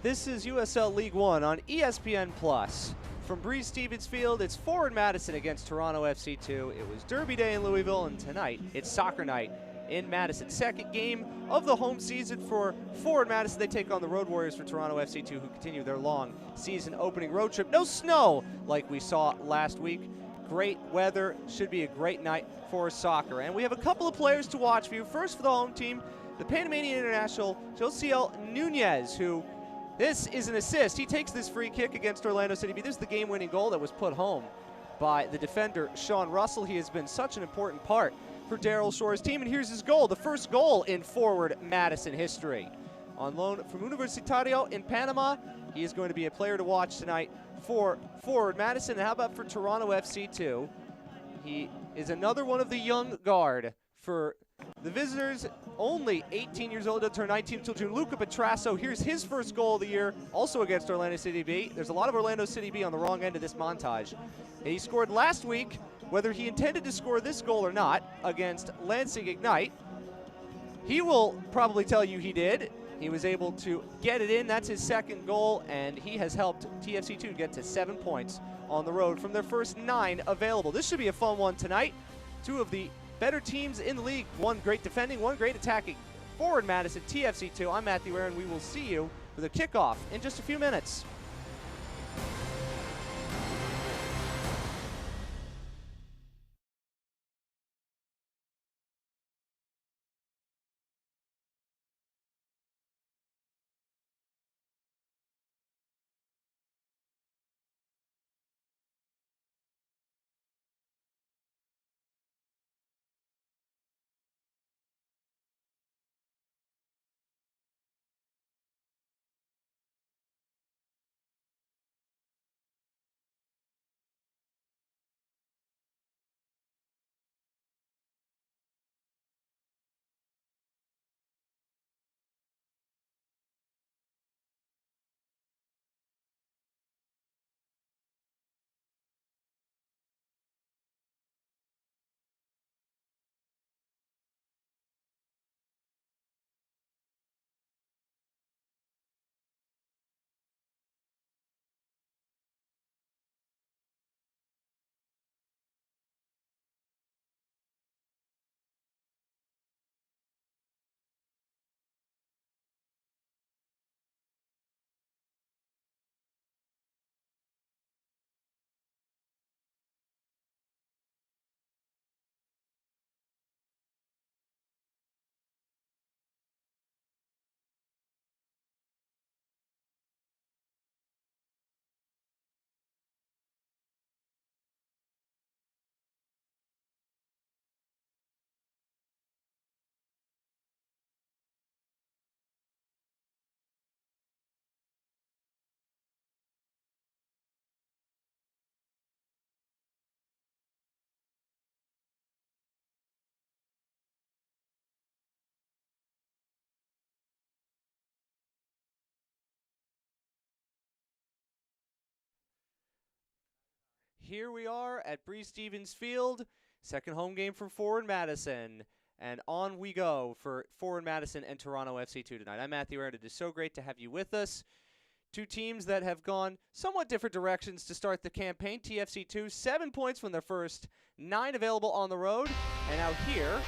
This is USL League One on ESPN+. From Breeze Stevens Field, it's Forward Madison against Toronto FC2. It was Derby Day in Louisville, and tonight it's soccer night in Madison. Second game of the home season for Forward Madison. They take on the Road Warriors for Toronto FC2, who continue their long season opening road trip. No snow like we saw last week. Great weather. Should be a great night for soccer. And we have a couple of players to watch for you. First for the home team, the Panamanian international, Josiel Nunez, who this is an assist. He takes this free kick against Orlando City B. This is the game-winning goal that was put home by the defender, Sean Russell. He has been such an important part for Daryl Shore's team, and here's his goal, the first goal in Forward Madison history. On loan from Universitario in Panama, he is going to be a player to watch tonight for Forward Madison. And how about for Toronto FC2? He is another one of the young guard for the visitors, only 18 years old, doesn't turn 19 until June. Luca Petrasso, here's his first goal of the year, also against Orlando City B. There's a lot of Orlando City B on the wrong end of this montage. And he scored last week, whether he intended to score this goal or not, against Lansing Ignite. He will probably tell you he did. He was able to get it in. That's his second goal, and he has helped TFC2 get to 7 points on the road from their first 9 available. This should be a fun one tonight. Two of the better teams in the league, one great defending, one great attacking. Forward Madison, TFC2. I'm Matthew Aaron. We will see you for the kickoff in just a few minutes. Here we are at Breeze Stevens Field, second home game for Forward Madison. And on we go for Forward Madison and Toronto FC2 tonight. I'm Matthew Aaron. It is so great to have you with us. Two teams that have gone somewhat different directions to start the campaign. TFC2, 7 points from their first 9 available on the road. And now here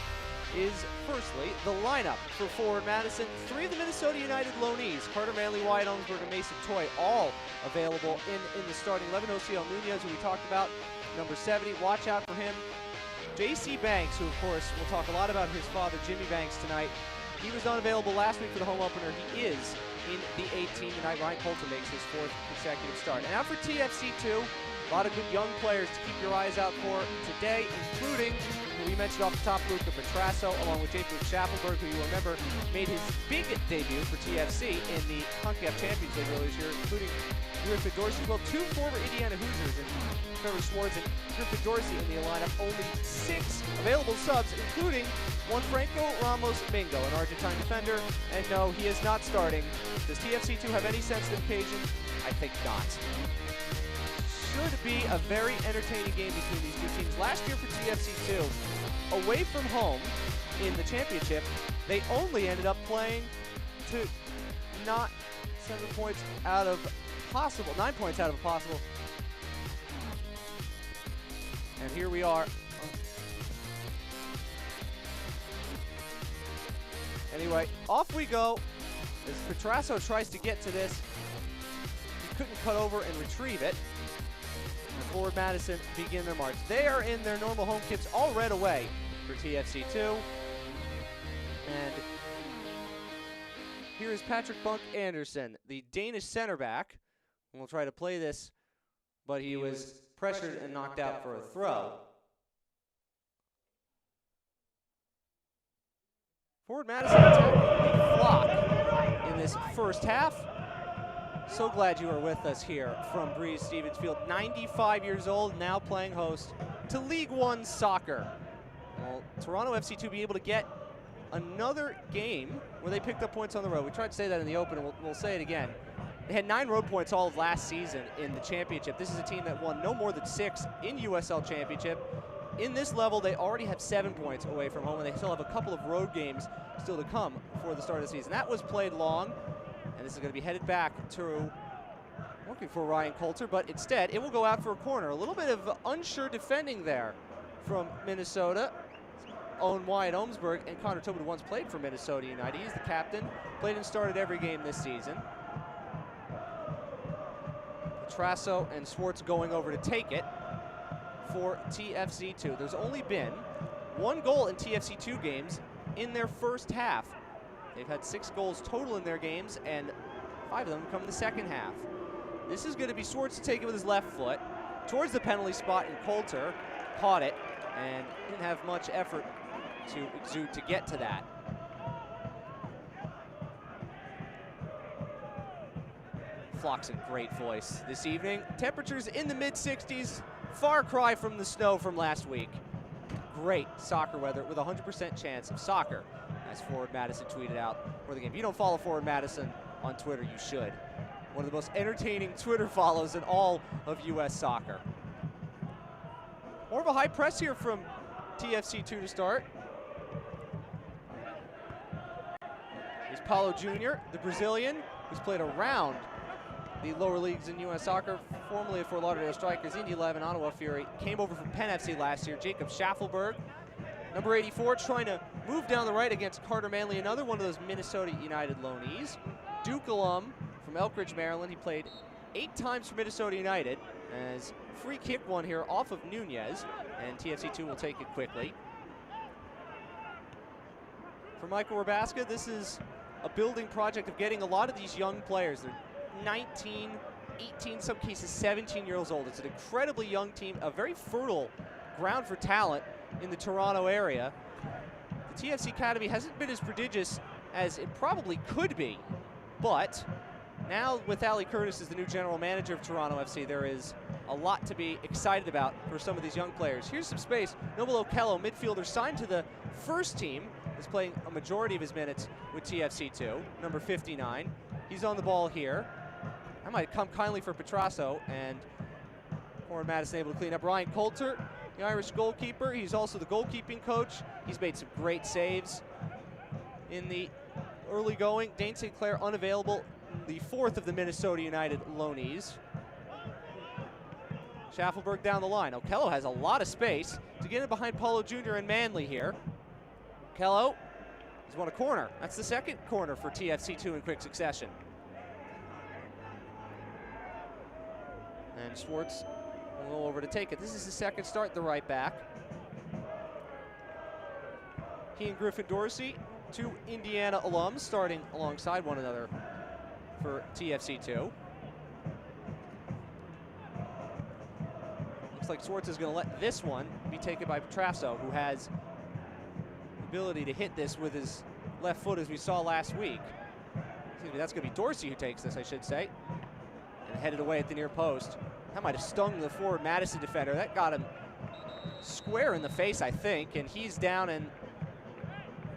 is, firstly, the lineup for Forward Madison. 3 of the Minnesota United loanees, Carter Manley, Wyatt Owensberg, and Mason Toy, all available in the starting 11. Josiel Nunez, who we talked about, number 70. Watch out for him. J.C. Banks, who, of course, we'll talk a lot about his father, Jimmy Banks, tonight. He was unavailable last week for the home opener. He is in the 18 tonight. Ryan Coulter makes his 4th consecutive start. And now for TFC2, a lot of good young players to keep your eyes out for today, including, we mentioned off the top, Luca Petrasso, along with Jacob Schaffelberg, who you remember made his big debut for TFC in the CONCACAF Champions League earlier this year, including Griffith Dorsey. Well, 2 former Indiana Hoosiers, and Trevor Schwartz and Griffith Dorsey in the lineup. Only 6 available subs, including one Franco Ramos Mingo, an Argentine defender. And no, he is not starting. Does TFC2 have any sense of occasion? I think not. Should be a very entertaining game between these two teams. Last year for TFC2, away from home in the championship, they only ended up playing to not 7 points out of possible, 9 points out of a possible. And here we are. Anyway, off we go as Petrasso tries to get to this. He couldn't cut over and retrieve it. And forward Madison begin their march. They are in their normal home kits all red away for TFC2. And here is Patrick Bunk Anderson, the Danish center back. And we'll try to play this, but he was pressured and knocked out for a throw. Forward Madison attacking a flock in this first half. So glad you are with us here from Breeze Stevens Field. 95 years old, now playing host to League One soccer. Will Toronto FC2 be able to get another game where they picked up points on the road? We tried to say that in the open, and we'll say it again. They had 9 road points all of last season in the championship. This is a team that won no more than 6 in USL Championship. In this level, they already have 7 points away from home, and they still have a couple of road games still to come before the start of the season. That was played long, and this is going to be headed back to looking for Ryan Coulter, but instead it will go out for a corner. A little bit of unsure defending there from Minnesota. Owen Wyatt Ohmsberg and Connor Tobin, who once played for Minnesota United. He's the captain, played and started every game this season. Petrasso and Swartz going over to take it for TFC2. There's only been 1 goal in TFC2 games in their first half. They've had 6 goals total in their games, and 5 of them come in the second half. This is going to be Swartz to take it with his left foot towards the penalty spot, and Coulter caught it and didn't have much effort to exude to get to that. Flock's in great voice this evening. Temperatures in the mid-60s, far cry from the snow from last week. Great soccer weather with a 100% chance of soccer, as Forward Madison tweeted out for the game. If you don't follow Forward Madison on Twitter, you should. One of the most entertaining Twitter follows in all of U.S. soccer. More of a high press here from TFC2 to start. Here's Paulo Jr., the Brazilian, who's played around the lower leagues in U.S. soccer, formerly at Fort Lauderdale Strikers, Indy 11, Ottawa Fury. Came over from Penn FC last year. Jacob Schaffelberg, number 84, trying to move down the right against Carter Manley, another one of those Minnesota United loanees. Duke alum from Elkridge, Maryland. He played 8 times for Minnesota United, as free kick one here off of Nunez, and TFC2 will take it quickly. For Michael Rabaska, this is a building project of getting a lot of these young players. They're 19, 18, some cases 17 years old. It's an incredibly young team, a very fertile ground for talent in the Toronto area. The TFC Academy hasn't been as prodigious as it probably could be, but now with Ali Curtis as the new general manager of Toronto FC, there is a lot to be excited about for some of these young players. Here's some space. Noble Okello, midfielder signed to the first team, is playing a majority of his minutes with TFC2, number 59. He's on the ball here. That might come kindly for Petrasso, and Forward Madison able to clean up. Ryan Coulter, the Irish goalkeeper. He's also the goalkeeping coach. He's made some great saves in the early going. Dane St. Clair unavailable, the 4th of the Minnesota United loanees. Schaffelberg down the line. Okello has a lot of space to get in behind Paulo Jr. and Manley here. Okello has won a corner. That's the second corner for TFC2 in quick succession. And Swartz will go over to take it. This is the second start, the right back. He and Griffin Dorsey, 2 Indiana alums, starting alongside one another for TFC2. Looks like Swartz is going to let this one be taken by Petrasso, who has the ability to hit this with his left foot, as we saw last week. Excuse me, that's going to be Dorsey who takes this, I should say. And headed away at the near post. That might have stung the Forward Madison defender. That got him square in the face, I think, and he's down, and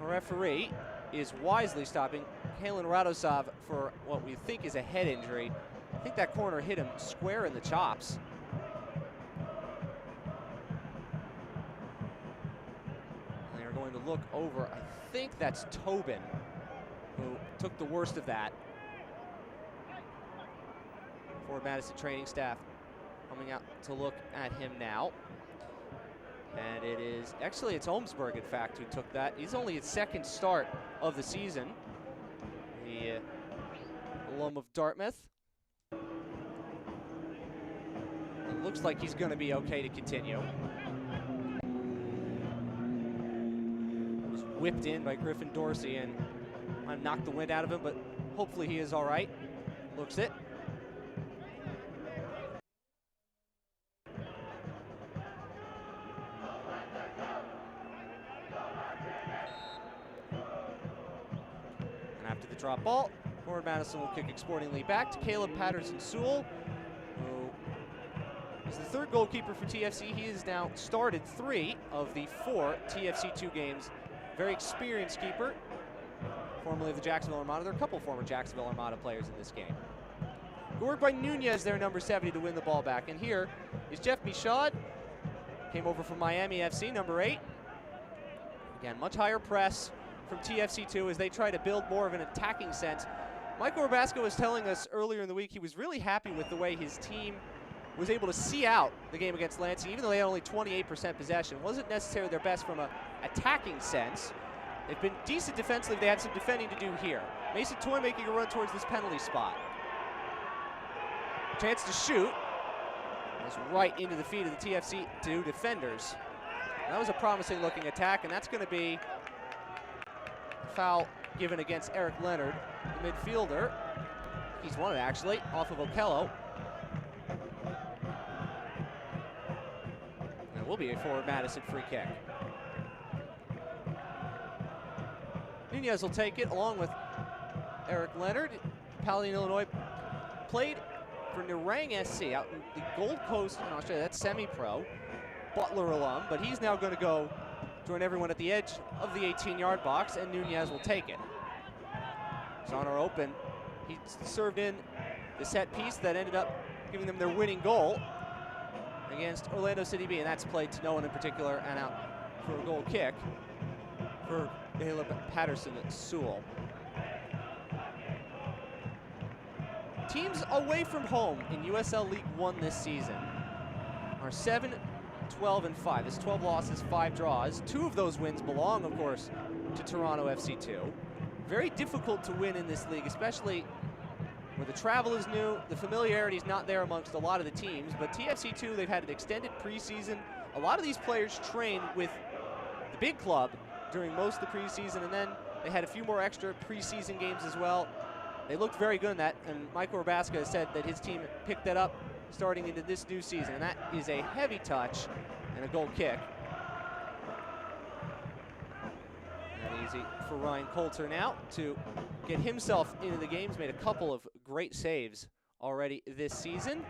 the referee is wisely stopping Kalen Radosov for what we think is a head injury. I think that corner hit him square in the chops. And they're going to look over. I think that's Tobin who took the worst of that. Forward Madison training staff coming out to look at him now. And it is, actually it's Olmsberg, in fact, who took that. He's only his second start of the season. The alum of Dartmouth. It looks like he's going to be okay to continue. Was whipped in by Griffin Dorsey and might knocked the wind out of him, but hopefully he is all right. Looks it. After the drop ball, forward Madison will kick exportingly back to Caleb Patterson-Sewell, who is the third goalkeeper for TFC. He has now started 3 of the 4 TFC2 games. Very experienced keeper, formerly of the Jacksonville Armada. There are a couple former Jacksonville Armada players in this game. Good work by Nunez, their number 70, to win the ball back. And here is Jeff Michaud, came over from Miami FC, number 8. Again, much higher press from TFC2 as they try to build more of an attacking sense. Michael Rabasco was telling us earlier in the week he was really happy with the way his team was able to see out the game against Lansing, even though they had only 28% possession. Wasn't necessarily their best from an attacking sense. They've been decent defensively. They had some defending to do here. Mason Toy making a run towards this penalty spot. Chance to shoot. It's right into the feet of the TFC2 defenders. That was a promising looking attack, and that's going to be foul given against Eric Leonard, the midfielder. He's won it, actually, off of Okello. And it will be a forward Madison free kick. Nunez will take it along with Eric Leonard. Paladin, Illinois, played for Nerang SC out in the Gold Coast in Australia. That's semi-pro. Butler alum, but he's now going to go join everyone at the edge of the 18-yard box, and Nunez will take it. Sonner open. He served in the set piece that ended up giving them their winning goal against Orlando City B, and that's played to no one in particular and out for a goal kick for Caleb Patterson-Sewell. Teams away from home in USL League One this season are 7, 12, and 5. It's 12 losses, 5 draws. 2 of those wins belong, of course, to Toronto FC2. Very difficult to win in this league, especially where the travel is new. The familiarity is not there amongst a lot of the teams, but TFC2, they've had an extended preseason. A lot of these players trained with the big club during most of the preseason, and then they had a few more extra preseason games as well. They looked very good in that, and Michael Rabasca has said that his team picked that up starting into this new season, and that is a heavy touch and a goal kick. And easy for Ryan Coulter now to get himself into the game. He's made a couple of great saves already this season.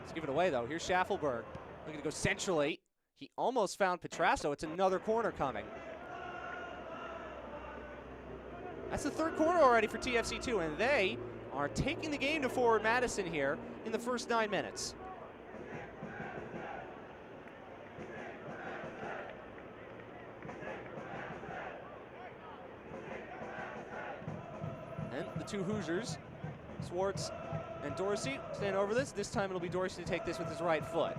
Let's give it away, though. Here's Schaffelberg looking to go centrally. He almost found Petrasso. It's another corner coming. That's the 3rd corner already for TFC2, and they are taking the game to forward Madison here in the first 9 minutes. And the 2 Hoosiers, Swartz and Dorsey, stand over this. This time it'll be Dorsey to take this with his right foot.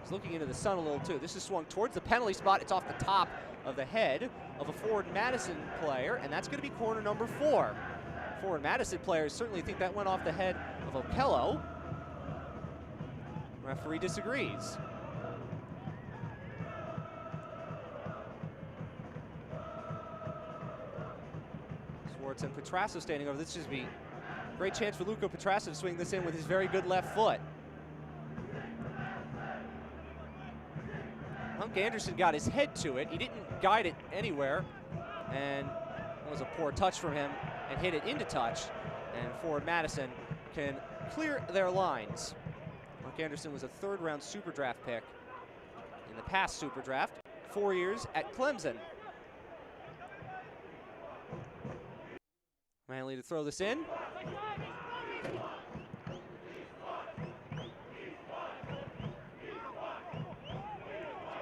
He's looking into the sun a little too. This is swung towards the penalty spot. It's off the top of the head of a forward Madison player, and that's going to be corner number 4. Forward Madison players certainly think that went off the head of Okello. Referee disagrees. Swartz and Petrasso standing over. This should be a great chance for Luco Petrasso to swing this in with his very good left foot. Hunk Anderson got his head to it. He didn't guide it anywhere, and it was a poor touch from him and hit it into touch, and forward Madison can clear their lines. Hunk Anderson was a 3rd-round Super Draft pick in the past Super Draft, 4 years at Clemson. Manley to throw this in.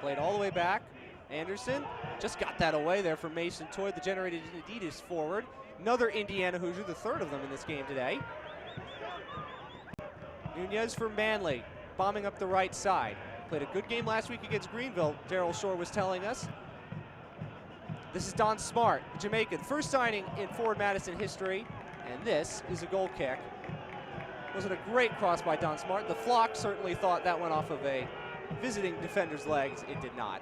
Played all the way back. Anderson just got that away there from Mason Toy, the generated Adidas forward. Another Indiana Hoosier, the third of them in this game today. Nunez for Manley, bombing up the right side. Played a good game last week against Greenville, Daryl Shore was telling us. This is Don Smart, the Jamaican, first signing in Forward Madison history, and this is a goal kick. Wasn't a great cross by Don Smart. The flock certainly thought that went off of a visiting defender's legs. It did not.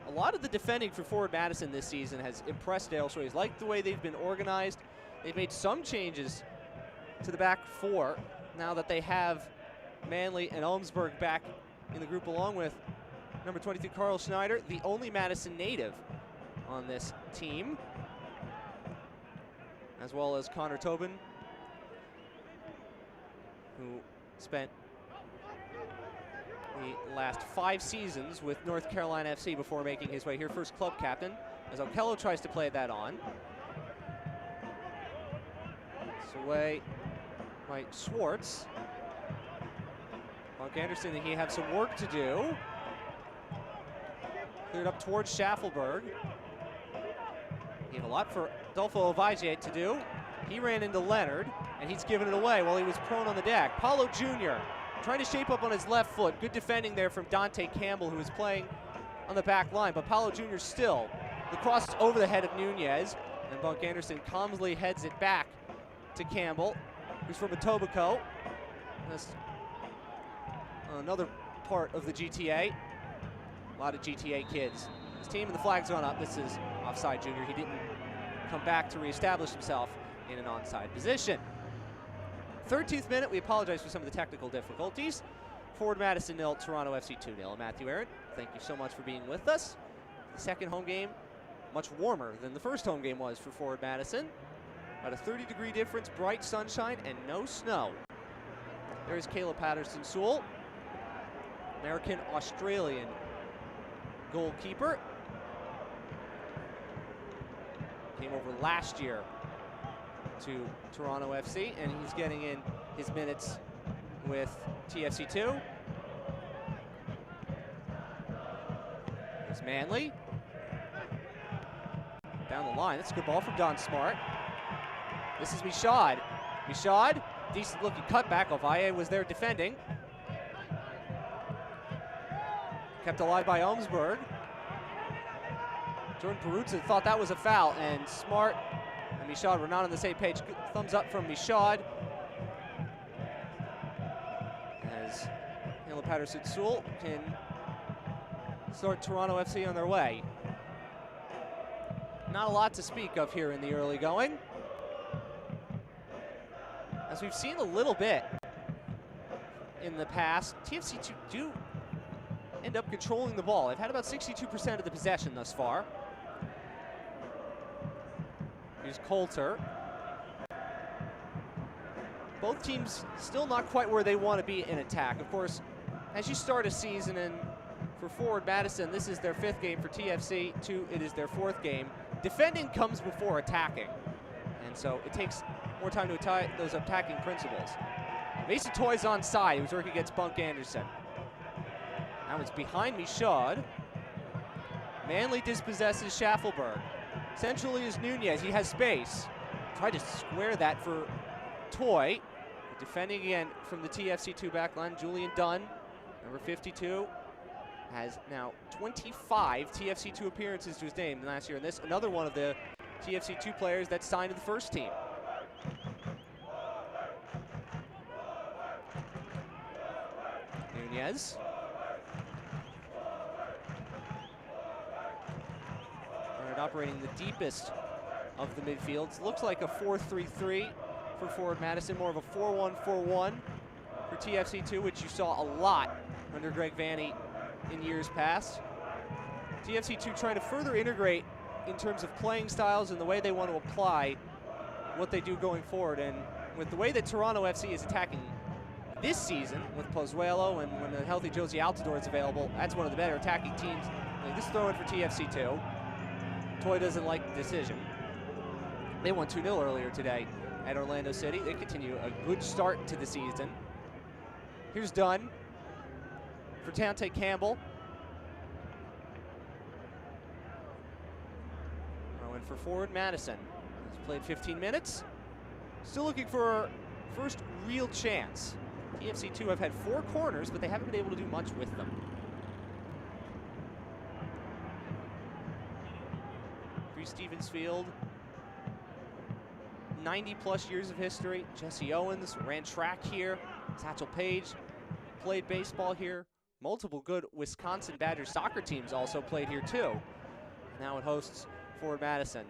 A lot of the defending for Forward Madison this season has impressed Dale Shore. He's liked the way they've been organized. They've made some changes to the back four now that they have Manley and Olmsburg back in the group, along with number 22 Carl Schneider, the only Madison native on this team, as well as Connor Tobin, who spent the last 5 seasons with North Carolina FC before making his way here. First club captain, as Okello tries to play that on. It's away by Schwartz. Monk Anderson, he have some work to do. Cleared up towards Schaffelberg. He had a lot for Adolfo Ovaje to do. He ran into Leonard, and he's given it away while he was prone on the deck. Paulo Jr. trying to shape up on his left foot. Good defending there from Dante Campbell, who was playing on the back line. But Paulo Jr. still. The cross is over the head of Nunez, and Bunk Anderson calmly heads it back to Campbell, who's from Etobicoke. That's another part of the GTA. A lot of GTA kids. His team and the flag's gone up. This is offside Junior. He didn't come back to reestablish himself in an onside position. 13th minute, we apologize for some of the technical difficulties. Forward Madison 0, Toronto FC 2-0. Matthew Aaron, thank you so much for being with us. The second home game, much warmer than the first home game was for Forward Madison. About a 30-degree difference, bright sunshine, and no snow. There's Caleb Patterson-Sewell, American-Australian goalkeeper. Came over last year to Toronto FC, and he's getting in his minutes with TFC2. There's Manley. Down the line, that's a good ball from Don Smart. This is Michaud. Michaud, decent looking cutback. Ovalle was there defending. Kept alive by Olmsburg. Jordan Peruzza thought that was a foul, and Smart and Michaud were not on the same page. Good thumbs up from Michaud. As Caleb Patterson-Sewell can start Toronto FC on their way. Not a lot to speak of here in the early going. As we've seen a little bit in the past, TFC2 do end up controlling the ball. They've had about 62% of the possession thus far. Here's Coulter. Both teams still not quite where they want to be in attack. Of course, as you start a season, and for Forward Madison, this is their 5th game. For TFC2, it is their 4th game. Defending comes before attacking, and so it takes more time to tie those attacking principles. Mason Toy's onside. He was working against Bunk Anderson. Now it's behind Michaud. Manley dispossesses Schaffelberg. Centrally is Nunez. He has space. Tried to square that for Toy. Defending again from the TFC2 back line, Julian Dunn, number 52, has now 25 TFC2 appearances to his name last year. And this, another one of the TFC2 players that signed to the first team. Nunez. Operating the deepest of the midfields. Looks like a 4-3-3 for Forward Madison, more of a 4-1-4-1 for TFC2, which you saw a lot under Greg Vanny in years past. TFC2 trying to further integrate in terms of playing styles and the way they want to apply what they do going forward. And with the way that Toronto FC is attacking this season, with Pozuelo and when the healthy Josie Altidore is available, that's one of the better attacking teams. Like this throw in for TFC2. Toy doesn't like the decision. They won 2-0 earlier today at Orlando City. They continue a good start to the season. Here's Dunn. for Tante Campbell. Now in for forward Madison. He's played 15 minutes. Still looking for first real chance. TFC2 have had 4 corners, but they haven't been able to do much with them. Stevens Field, 90-plus years of history. Jesse Owens ran track here. Satchel Paige played baseball here. Multiple good Wisconsin Badgers soccer teams also played here too. Now it hosts Forward Madison.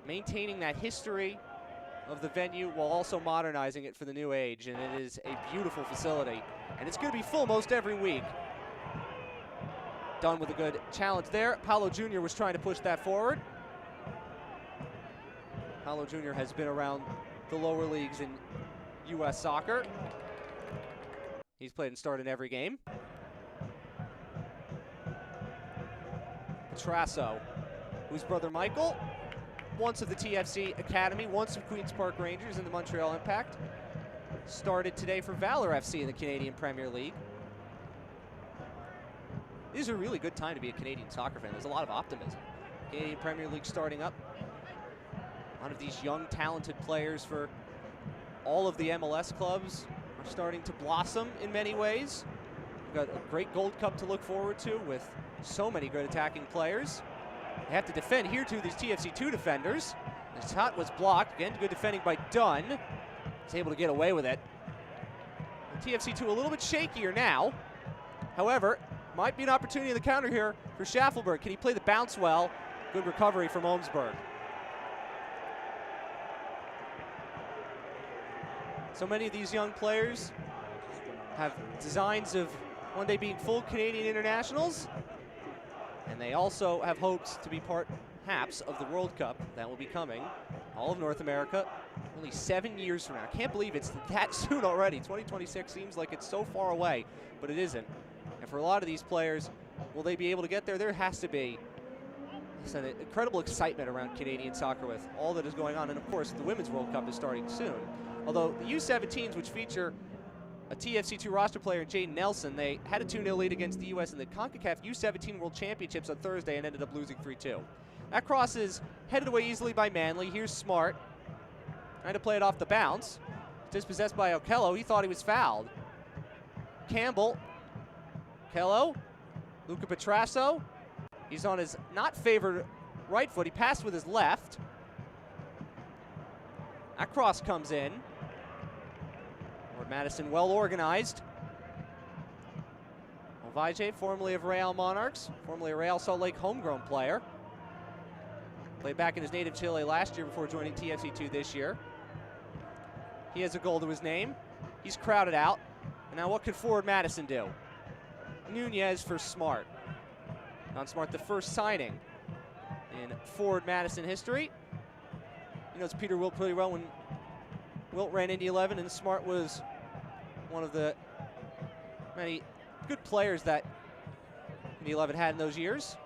Maintaining that history of the venue while also modernizing it for the new age, and it is a beautiful facility. And it's going to be full most every week. Done with a good challenge there. Paolo Jr. was trying to push that forward. Paolo Jr. has been around the lower leagues in U.S. soccer. He's played and started in every game. Petrasso, whose brother Michael, once of the TFC Academy, once of Queen's Park Rangers in the Montreal Impact, started today for Valor FC in the Canadian Premier League. This is a really good time to be a Canadian soccer fan. There's a lot of optimism. Canadian Premier League starting up. A lot of these young, talented players for all of the MLS clubs are starting to blossom in many ways. We've got a great Gold Cup to look forward to with so many good attacking players. They have to defend here too, these TFC2 defenders. The shot was blocked. Again, good defending by Dunn. He's able to get away with it. The TFC2 a little bit shakier now. However, might be an opportunity in the counter here for Schaffelberg. Can he play the bounce well? Good recovery from Ohmsberg. So many of these young players have designs of one day being full Canadian internationals, and they also have hopes to be part, perhaps, of the World Cup that will be coming. All of North America, only 7 years from now. I can't believe it's that soon already. 2026 seems like it's so far away, but it isn't. And for a lot of these players, will they be able to get there? There has to be an incredible excitement around Canadian soccer with all that is going on. And of course, the Women's World Cup is starting soon. Although the U17s, which feature a TFC2 roster player, Jaden Nelson, they had a 2-0 lead against the U.S. in the CONCACAF U17 World Championships on Thursday and ended up losing 3-2. That cross is headed away easily by Manley. Here's Smart, trying to play it off the bounce. Dispossessed by Okello. He thought he was fouled. Campbell. Okello. Luca Petrasso. He's on his not favored right foot. He passed with his left. That cross comes in. Lord Madison well organized. Ovaje, formerly of Real Monarchs, formerly a Real Salt Lake homegrown player. Played back in his native Chile last year before joining TFC2 this year. He has a goal to his name. He's crowded out. And now what could Forward Madison do? Nunez for Smart. Don Smart, the first signing in Forward Madison history. He knows Peter Wilt pretty well when Wilt ran Indy 11, and Smart was one of the many good players that Indy 11 had in those years.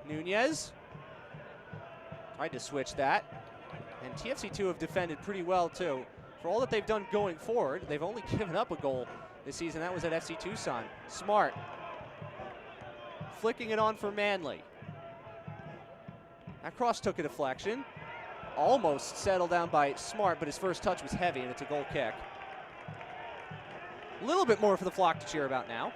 Nunez tried to switch that, and TFC2 have defended pretty well too. For all that they've done going forward, they've only given up a goal this season. That was at FC Tucson. Smart flicking it on for Manley. That cross took a deflection. Almost settled down by Smart, but his first touch was heavy, and it's a goal kick. A little bit more for the flock to cheer about now.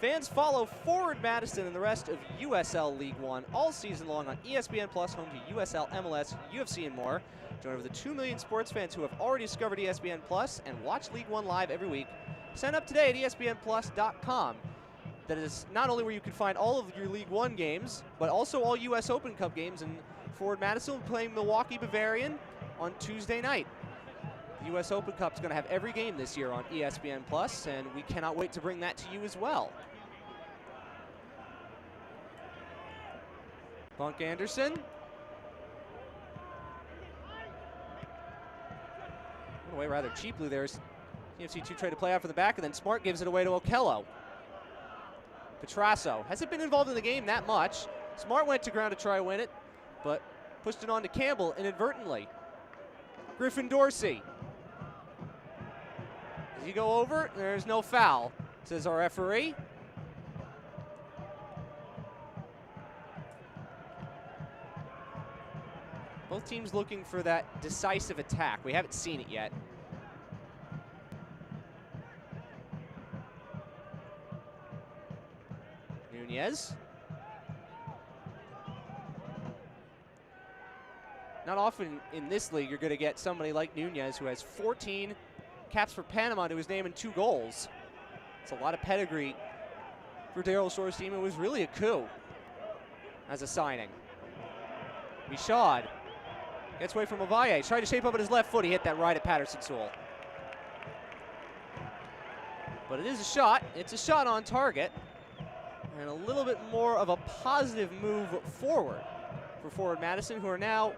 Fans follow Forward Madison and the rest of USL League One all season long on ESPN Plus, home to USL, MLS, UFC, and more. Join over the 2 million sports fans who have already discovered ESPN Plus and watch League One live every week. Sign up today at ESPNplus.com. That is not only where you can find all of your League One games, but also all U.S. Open Cup games. And Forward Madison will be playing Milwaukee Bavarian on Tuesday night. The U.S. Open Cup is going to have every game this year on ESPN Plus, and we cannot wait to bring that to you as well. Bunk Anderson. Went away rather cheaply there. TFC2 tried to play out for the back, and then Smart gives it away to Okello. Petrasso hasn't been involved in the game that much. Smart went to ground to try to win it, but pushed it on to Campbell inadvertently. Griffin Dorsey. Does he go over? There's no foul, says our referee. Both teams looking for that decisive attack. We haven't seen it yet. Nunez. Not often in this league you're going to get somebody like Nunez who has 14 caps for Panama to his name and 2 goals. It's a lot of pedigree for Daryl Shore's team. It was really a coup as a signing. Michaud gets away from Ovalle. Tried to shape up at his left foot. He hit that right at Patterson-Sewell. But it is a shot. It's a shot on target. And a little bit more of a positive move forward for forward Madison, who are now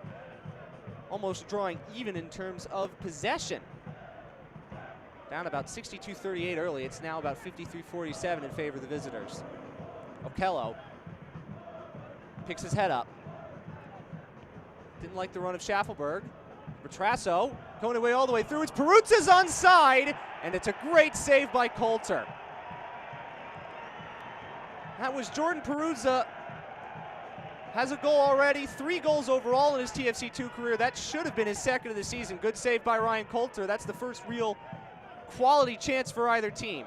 almost drawing even in terms of possession. Down about 62-38 early. It's now about 53-47 in favor of the visitors. Okello picks his head up. Didn't like the run of Schaffelberg. Petrasso going away all the way through. It's Peruzza's onside, and it's a great save by Coulter. That was Jordan Peruzza. Has a goal already, 3 goals overall in his TFC2 career. That should have been his second of the season. Good save by Ryan Coulter. That's the first real quality chance for either team.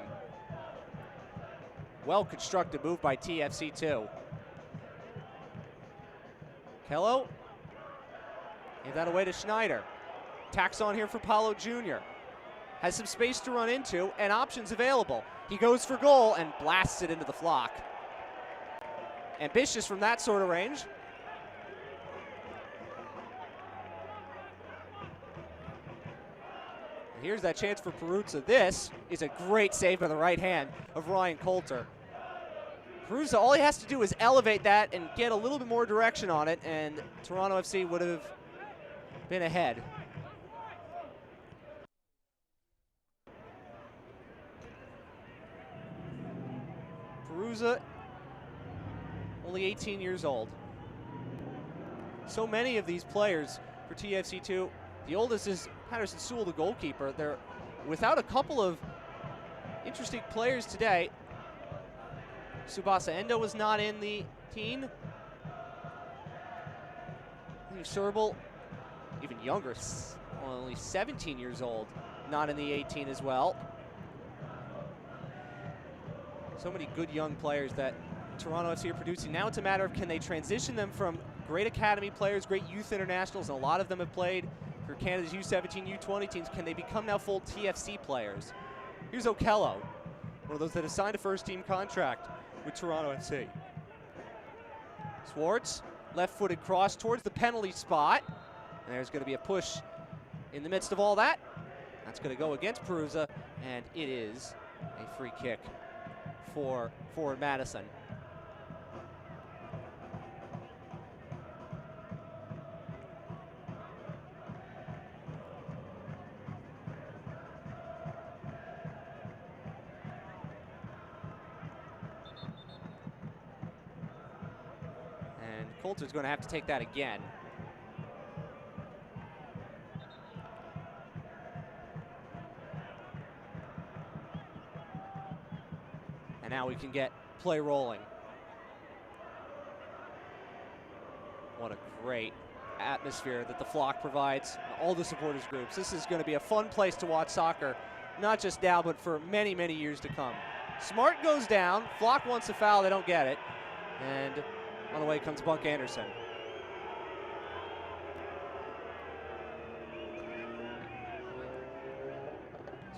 Well-constructed move by TFC2. Kello. Gave that away to Schneider. Tacks on here for Paulo Jr. Has some space to run into and options available. He goes for goal and blasts it into the flock. Ambitious from that sort of range. And here's that chance for Peruzza. This is a great save by the right hand of Ryan Coulter. Peruzza, all he has to do is elevate that and get a little bit more direction on it, and Toronto FC would have been ahead. Peruzza, only 18 years old. So many of these players for TFC2, the oldest is Patterson-Sewell, the goalkeeper. They're without a couple of interesting players today. Tsubasa Endo was not in the team. Serbal, even younger, only 17 years old, not in the 18 as well. So many good young players that Toronto FC are producing. Now it's a matter of, can they transition them from great academy players, great youth internationals, and a lot of them have played for Canada's U17, U20 teams. Can they become now full TFC players? Here's Okello, one of those that has signed a first-team contract with Toronto FC. Swartz, left-footed cross towards the penalty spot. And there's going to be a push in the midst of all that. That's going to go against Peruzza, and it is a free kick for forward Madison. And Coulter's going to have to take that again. And now we can get play rolling. What a great atmosphere that the Flock provides, all the supporters groups. This is going to be a fun place to watch soccer, not just now, but for many, many years to come. Smart goes down. Flock wants a foul. They don't get it. And on the way comes Bunk Anderson.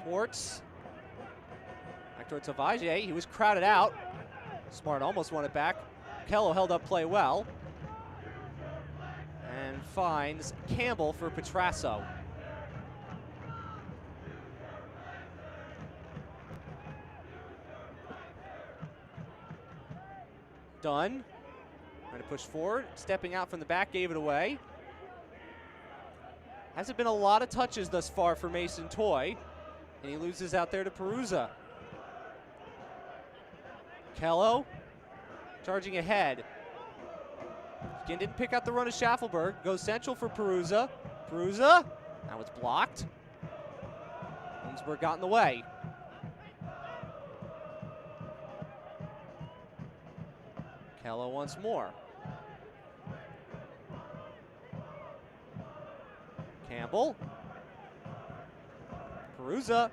Swartz. Back towards Ovalle. He was crowded out. Smart almost won it back. Kello held up play well. And finds Campbell for Petrasso. Dunn. Trying to push forward. Stepping out from the back, gave it away. Hasn't been a lot of touches thus far for Mason Toye. And he loses out there to Peruzza. Kello charging ahead. Again, didn't pick out the run of Schaffelberg. Goes central for Peruzza. Peruzza. Now it's blocked. Holmesburg got in the way. Kello once more. Campbell. Perusa.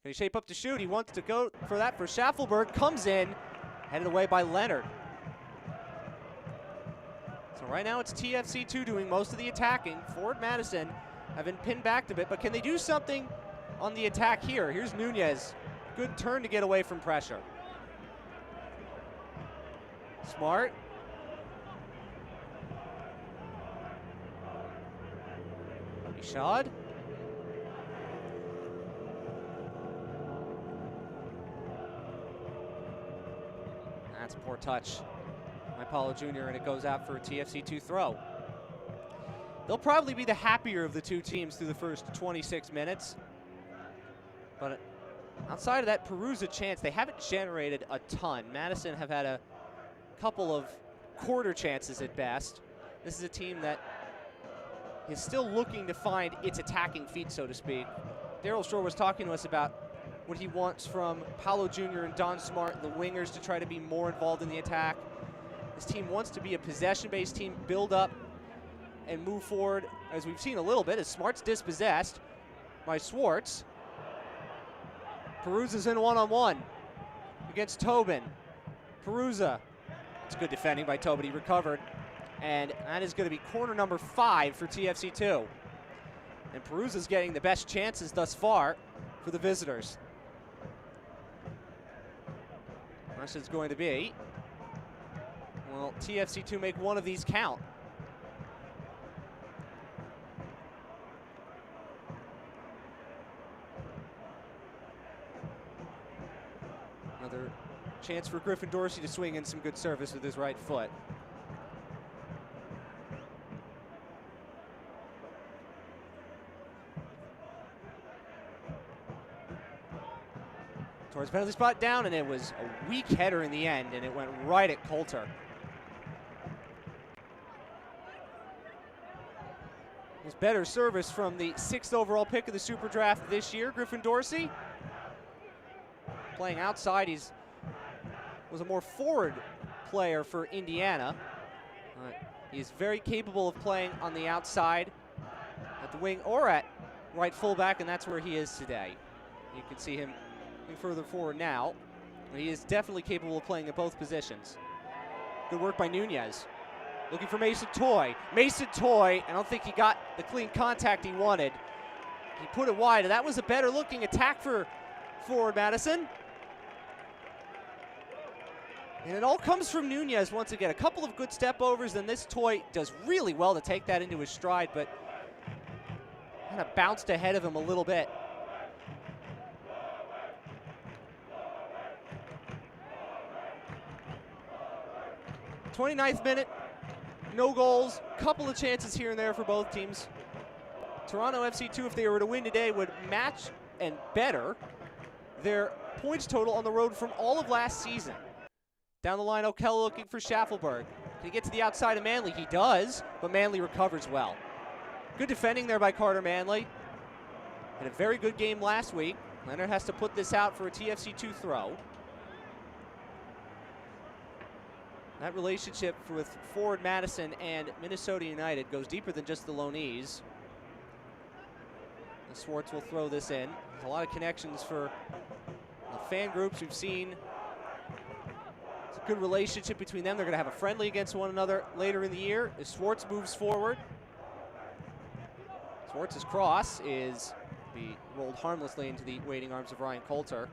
Can he shape up to shoot? He wants to go for that for Schaffelberg. Comes in. Headed away by Leonard. So right now it's TFC2 doing most of the attacking. Forward Madison have been pinned back a bit, but can they do something on the attack here? Here's Nunez. Good turn to get away from pressure. Smart. Ishad. That's a poor touch by Paulo Jr., and it goes out for a TFC2 throw. They'll probably be the happier of the two teams through the first 26 minutes. But outside of that Perusa chance, they haven't generated a ton. Madison have had a couple of quarter chances at best. This is a team that is still looking to find its attacking feet, so to speak. Daryl Shore was talking to us about what he wants from Paulo Jr. and Don Smart, the wingers, to try to be more involved in the attack. This team wants to be a possession-based team, build up and move forward, as we've seen a little bit, as Smart's dispossessed by Swartz. Perusa's in one-on-one against Tobin. Perusa. It's good defending by Tobin. He recovered. And that is going to be corner number 5 for TFC2. And Perusa's getting the best chances thus far for the visitors. Question's going to be, will TFC2 make one of these count? Another chance for Griffin Dorsey to swing in some good service with his right foot. Towards penalty spot down, and it was a weak header in the end, and it went right at Coulter. It was better service from the 6th overall pick of the Super Draft this year, Griffin Dorsey. Playing outside, was a more forward player for Indiana. He's very capable of playing on the outside, at the wing or at right fullback, and that's where he is today. You can see him further forward now. He is definitely capable of playing at both positions. Good work by Nunez. Looking for Mason Toy. Mason Toy, I don't think he got the clean contact he wanted. He put it wide, and that was a better looking attack for forward Madison. And it all comes from Nunez once again. A couple of good step overs, and this Toy does really well to take that into his stride, but kind of bounced ahead of him a little bit. 29th minute, no goals, couple of chances here and there for both teams. Toronto FC2, if they were to win today, would match and better their points total on the road from all of last season. Down the line, O'Kello looking for Schaffelberg. Can he get to the outside of Manley? He does, but Manley recovers well. Good defending there by Carter Manley. Had a very good game last week. Leonard has to put this out for a TFC2 throw. That relationship with forward Madison and Minnesota United goes deeper than just the loanees. And Swartz will throw this in. There's a lot of connections for the fan groups we've seen. It's a good relationship between them. They're going to have a friendly against one another later in the year as Swartz moves forward. Swartz's cross is be rolled harmlessly into the waiting arms of Ryan Coulter.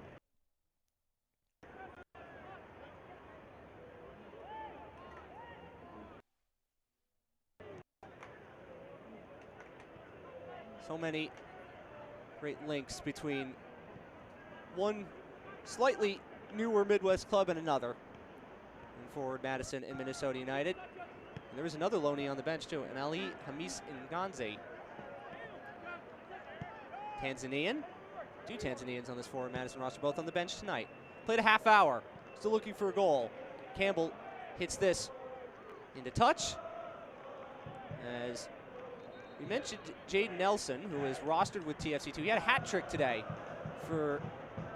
So many great links between one slightly newer Midwest club and another. And forward Madison and Minnesota United. And there was another loanee on the bench too, and Ali Hamis Nganze. Tanzanian. 2 Tanzanians on this forward Madison roster, both on the bench tonight. Played a half hour, still looking for a goal. Campbell hits this into touch. As we mentioned Jaden Nelson, who is rostered with TFC2. He had a hat trick today for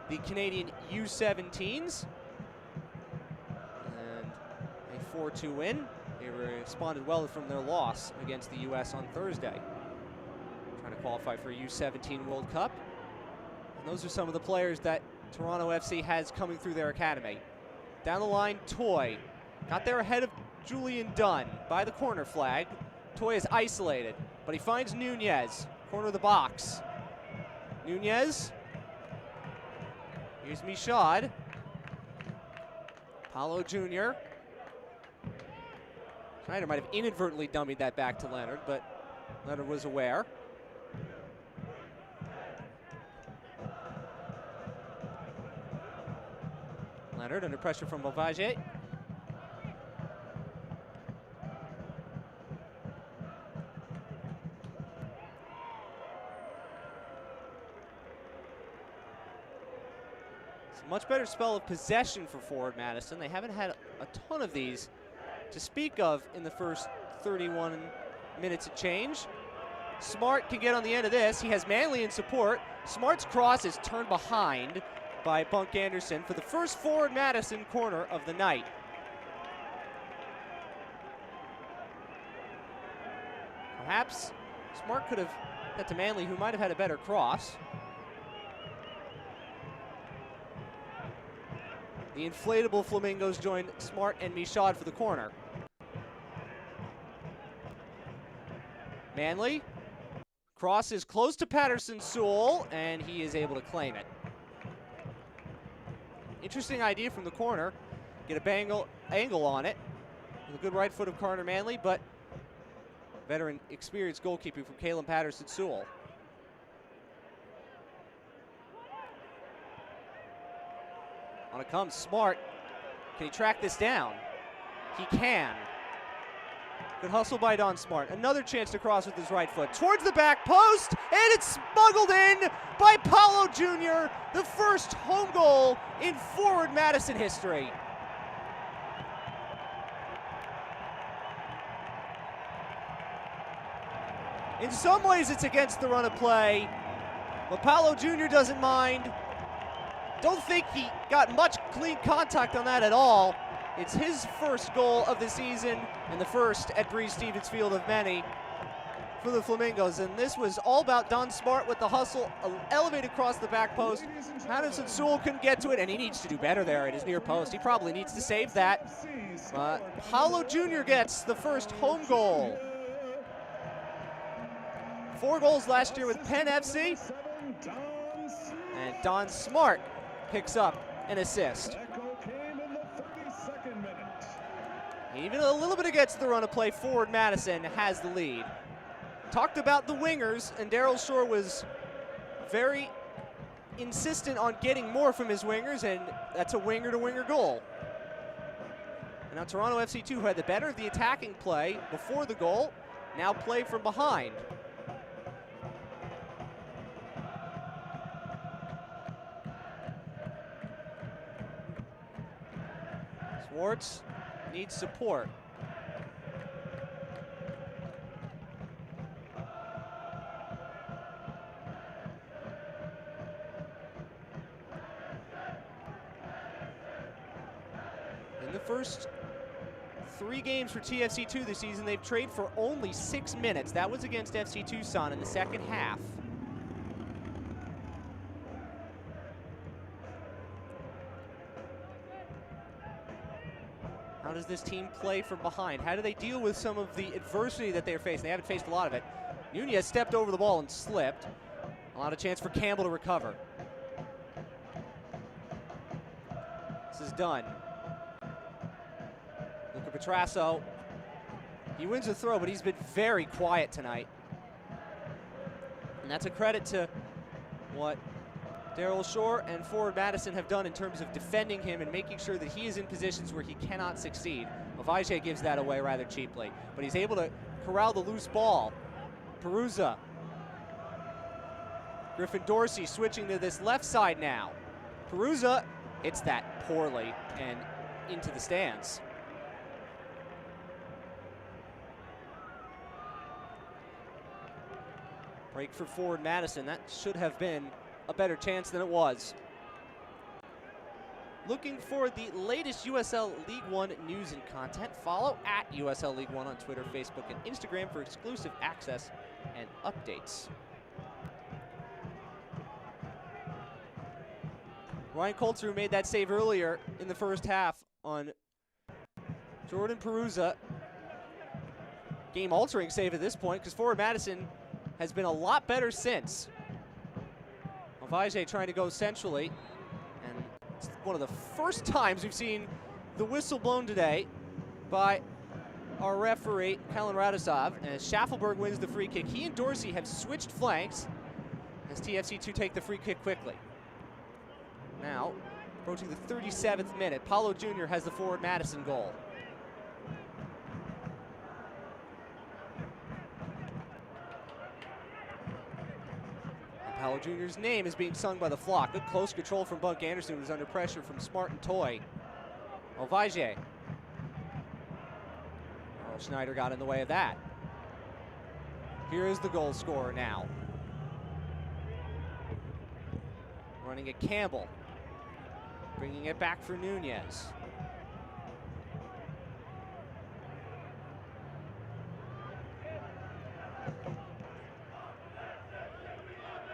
the Canadian U17s. And a 4-2 win. They responded well from their loss against the U.S. on Thursday. Trying to qualify for a U17 World Cup. And those are some of the players that Toronto FC has coming through their academy. Down the line, Toy. Got there ahead of Julian Dunn by the corner flag. Toy is isolated, but he finds Nunez. Corner of the box. Nunez. Here's Michaud. Paulo Jr. Schneider might have inadvertently dummied that back to Leonard, but Leonard was aware. Leonard under pressure from Bavaje. It's a much better spell of possession for forward Madison. They haven't had a ton of these to speak of in the first 31 minutes of change. Smart can get on the end of this. He has Manley in support. Smart's cross is turned behind by Bunk Anderson for the first forward Madison corner of the night. Perhaps Smart could have got to Manley, who might have had a better cross. The inflatable Flamingos join Smart and Michaud for the corner. Manley. Cross is close to Patterson-Sewell, and he is able to claim it. Interesting idea from the corner. Get a angle on it. With a good right foot of Carter Manley, but veteran experienced goalkeeping from Kalen Patterson-Sewell. On it comes Smart. Can he track this down? He can. Good hustle by Don Smart. Another chance to cross with his right foot. Towards the back post, and it's smuggled in by Paulo Jr., the first home goal in forward Madison history. In some ways, it's against the run of play, but Paulo Jr. doesn't mind. Don't think he got much clean contact on that at all. It's his first goal of the season and the first at Breeze Stevens Field of many for the Flamingos. And this was all about Don Smart with the hustle, elevated across the back post. Patterson-Sewell couldn't get to it, and he needs to do better there at his near post. He probably needs to save that. Paulo Jr. gets the first home goal. 4 goals last year with Penn FC. And Don Smart picks up an assist. Even a little bit against the run of play, forward Madison has the lead. Talked about the wingers, and Daryl Shore was very insistent on getting more from his wingers, and that's a winger-to-winger goal. And now Toronto FC2, who had the better of the attacking play before the goal, now play from behind. Swartz needs support. In the first 3 games for TFC2 this season, they've traded for only 6 minutes. That was against FC Tucson in the second half. How does this team play from behind? How do they deal with some of the adversity that they're facing? They haven't faced a lot of it. Nunez stepped over the ball and slipped. A lot of chance for Campbell to recover. This is done. Luca Petrasso. He wins the throw, but he's been very quiet tonight. And that's a credit to what Daryl Shore and forward Madison have done in terms of defending him and making sure that he is in positions where he cannot succeed. Bavaje gives that away rather cheaply, but he's able to corral the loose ball. Perusa. Griffin Dorsey switching to this left side now. Perusa hits that poorly and into the stands. Break for forward Madison. That should have been a better chance than it was. Looking for the latest USL League One news and content? Follow at USL League One on Twitter, Facebook, and Instagram for exclusive access and updates. Ryan Coulter, who made that save earlier in the first half on Jordan Peruzza. Game-altering save at this point because forward Madison has been a lot better since. Ovaje trying to go centrally. And it's one of the first times we've seen the whistle blown today by our referee, Kellen Radosov, as Schaffelberg wins the free kick. He and Dorsey have switched flanks as TFC2 take the free kick quickly. Now, approaching the 37th minute, Paulo Jr. has the forward Madison goal. And Paulo Jr.'s name is being sung by the flock. Good close control from Bunk Anderson, who's under pressure from Smart and Toy. Ovaje. Earl Schneider got in the way of that. Here is the goal scorer now. Running at Campbell. Bringing it back for Nunez.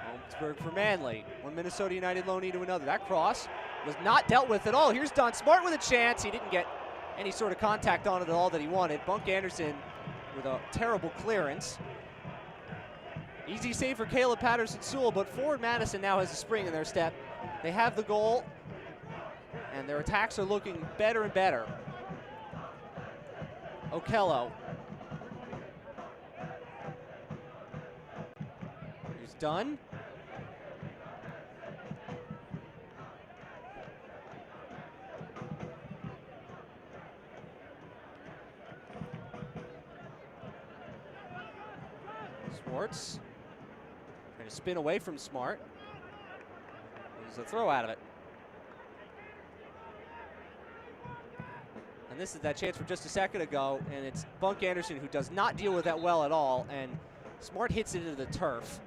Holmesburg for Manley. One Minnesota United loanee to another. That cross was not dealt with at all. Here's Don Smart with a chance. He didn't get any sort of contact on it at all that he wanted. Bunk Anderson with a terrible clearance. Easy save for Caleb Patterson-Sewell, but forward Madison now has a spring in their step. They have the goal, and their attacks are looking better and better. Okello. He's done. Swartz trying to spin away from Smart. There's a throw out of it. And this is that chance from just a second ago, and it's Bunk Anderson who does not deal with that well at all, and Smart hits it into the turf.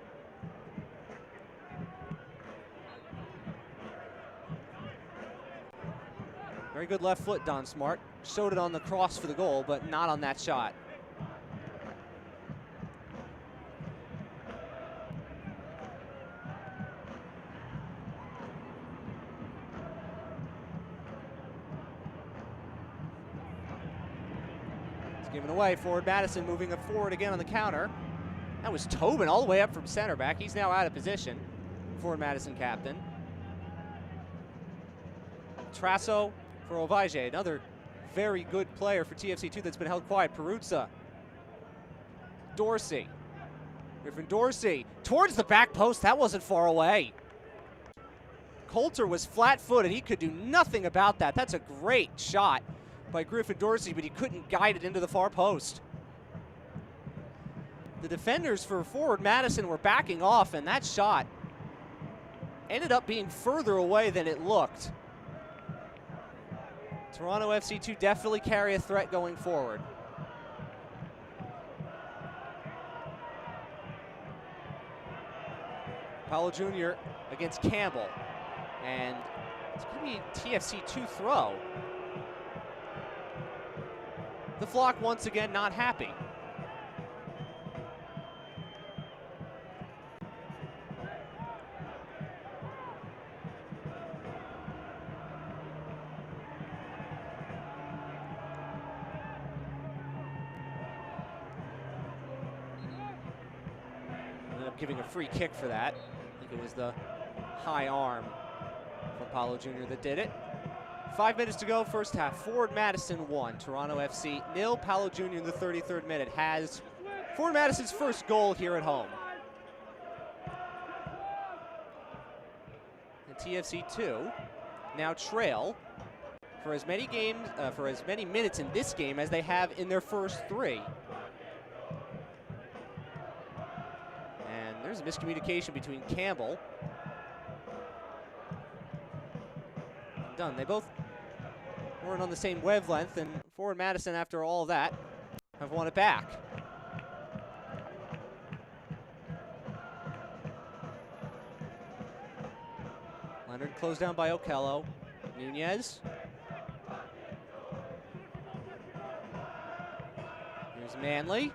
Very good left foot, Don Smart. Showed it on the cross for the goal, but not on that shot. Given away, forward Madison moving up forward again on the counter. That was Tobin all the way up from center back. He's now out of position. Forward Madison captain. Trasso for Ovaje, another very good player for TFC2 that's been held quiet. Peruzza. Dorsey. Griffin Dorsey towards the back post. That wasn't far away. Coulter was flat-footed. He could do nothing about that. That's a great shot by Griffin Dorsey, but he couldn't guide it into the far post. The defenders for forward Madison were backing off, and that shot ended up being further away than it looked. Toronto FC2 definitely carry a threat going forward. Paulo Jr. against Campbell, and it's going to be a TFC2 throw. The flock once again not happy. Ended up giving a free kick for that. I think it was the high arm from Paulo Jr. that did it. 5 minutes to go, first half. Forward Madison 1, Toronto FC 0. Paulo Jr. in the 33rd minute has forward Madison's first goal here at home. And TFC2 now trail for as many games, for as many minutes in this game as they have in their first 3. And there's a miscommunication between Campbell. Done. They both weren't on the same wavelength, and forward Madison, after all of that, have won it back. Leonard closed down by Okello. Nunez. Here's Manley.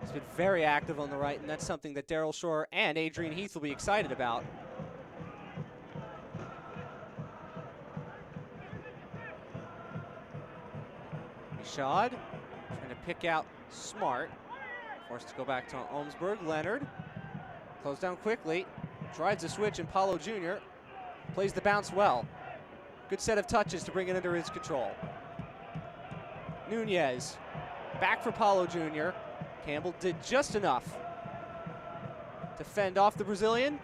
He's been very active on the right, and that's something that Daryl Shore and Adrian Heath will be excited about. Rashad trying to pick out Smart. Forced to go back to Olmsberg. Leonard closed down quickly. Drives the switch, and Paulo Jr. plays the bounce well. Good set of touches to bring it under his control. Nunez back for Paulo Jr. Campbell did just enough to fend off the Brazilian.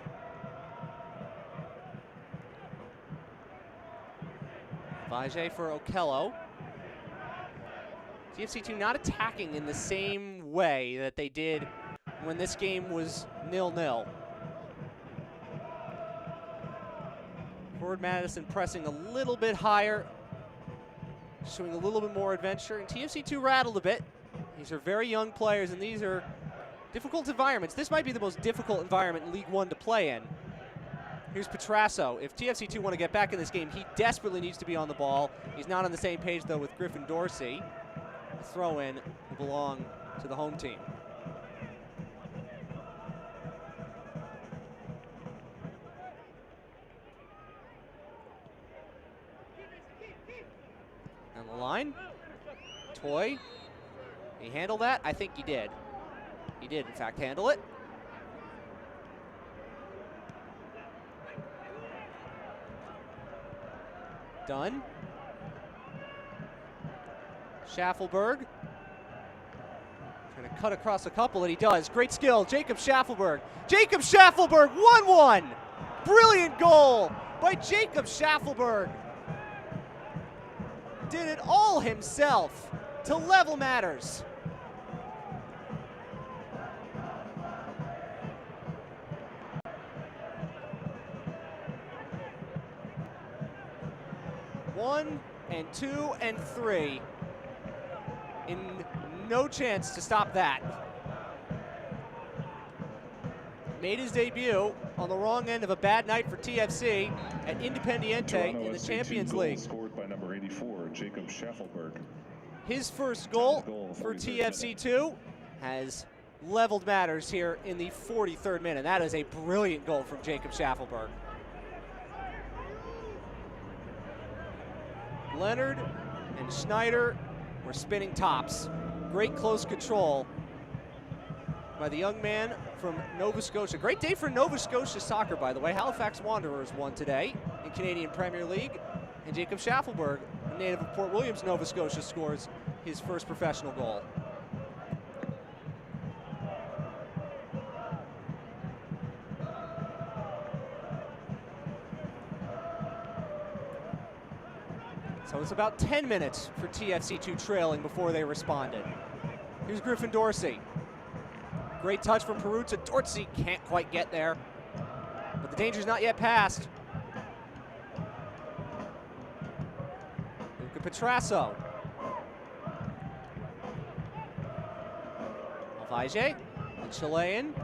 Vajay for Okello. TFC2 not attacking in the same way that they did when this game was 0-0. Forward Madison pressing a little bit higher, showing a little bit more adventure, and TFC2 rattled a bit. These are very young players, and these are difficult environments. This might be the most difficult environment in League One to play in. Here's Petrasso. If TFC2 want to get back in this game, he desperately needs to be on the ball. He's not on the same page, though, with Griffin Dorsey. The throw-in will belong to the home team. On the line, Toy. He handle that? I think he did. He did, in fact, handle it. Done. Schaffelberg. Trying to cut across a couple, and he does. Great skill, Jacob Schaffelberg. Jacob Schaffelberg, 1-1. Brilliant goal by Jacob Schaffelberg. Did it all himself to level matters. One and two and three. In no chance to stop that. Made his debut on the wrong end of a bad night for TFC at Independiente in the Champions League. Scored by number 84, Jacob Schaffelberg. His first goal for TFC2 has leveled matters here in the 43rd minute. That is a brilliant goal from Jacob Schaffelberg. Leonard and Schneider were spinning tops. Great close control by the young man from Nova Scotia. Great day for Nova Scotia soccer, by the way. Halifax Wanderers won today in Canadian Premier League. And Jacob Schaffelberg, a native of Port Williams, Nova Scotia, scores his first professional goal. So it's about 10 minutes for TFC2 trailing before they responded. Here's Griffin Dorsey. Great touch from Peruzza. Dorsey can't quite get there, but the danger's not yet passed. Luca Petrasso. Alvaje, the Chilean.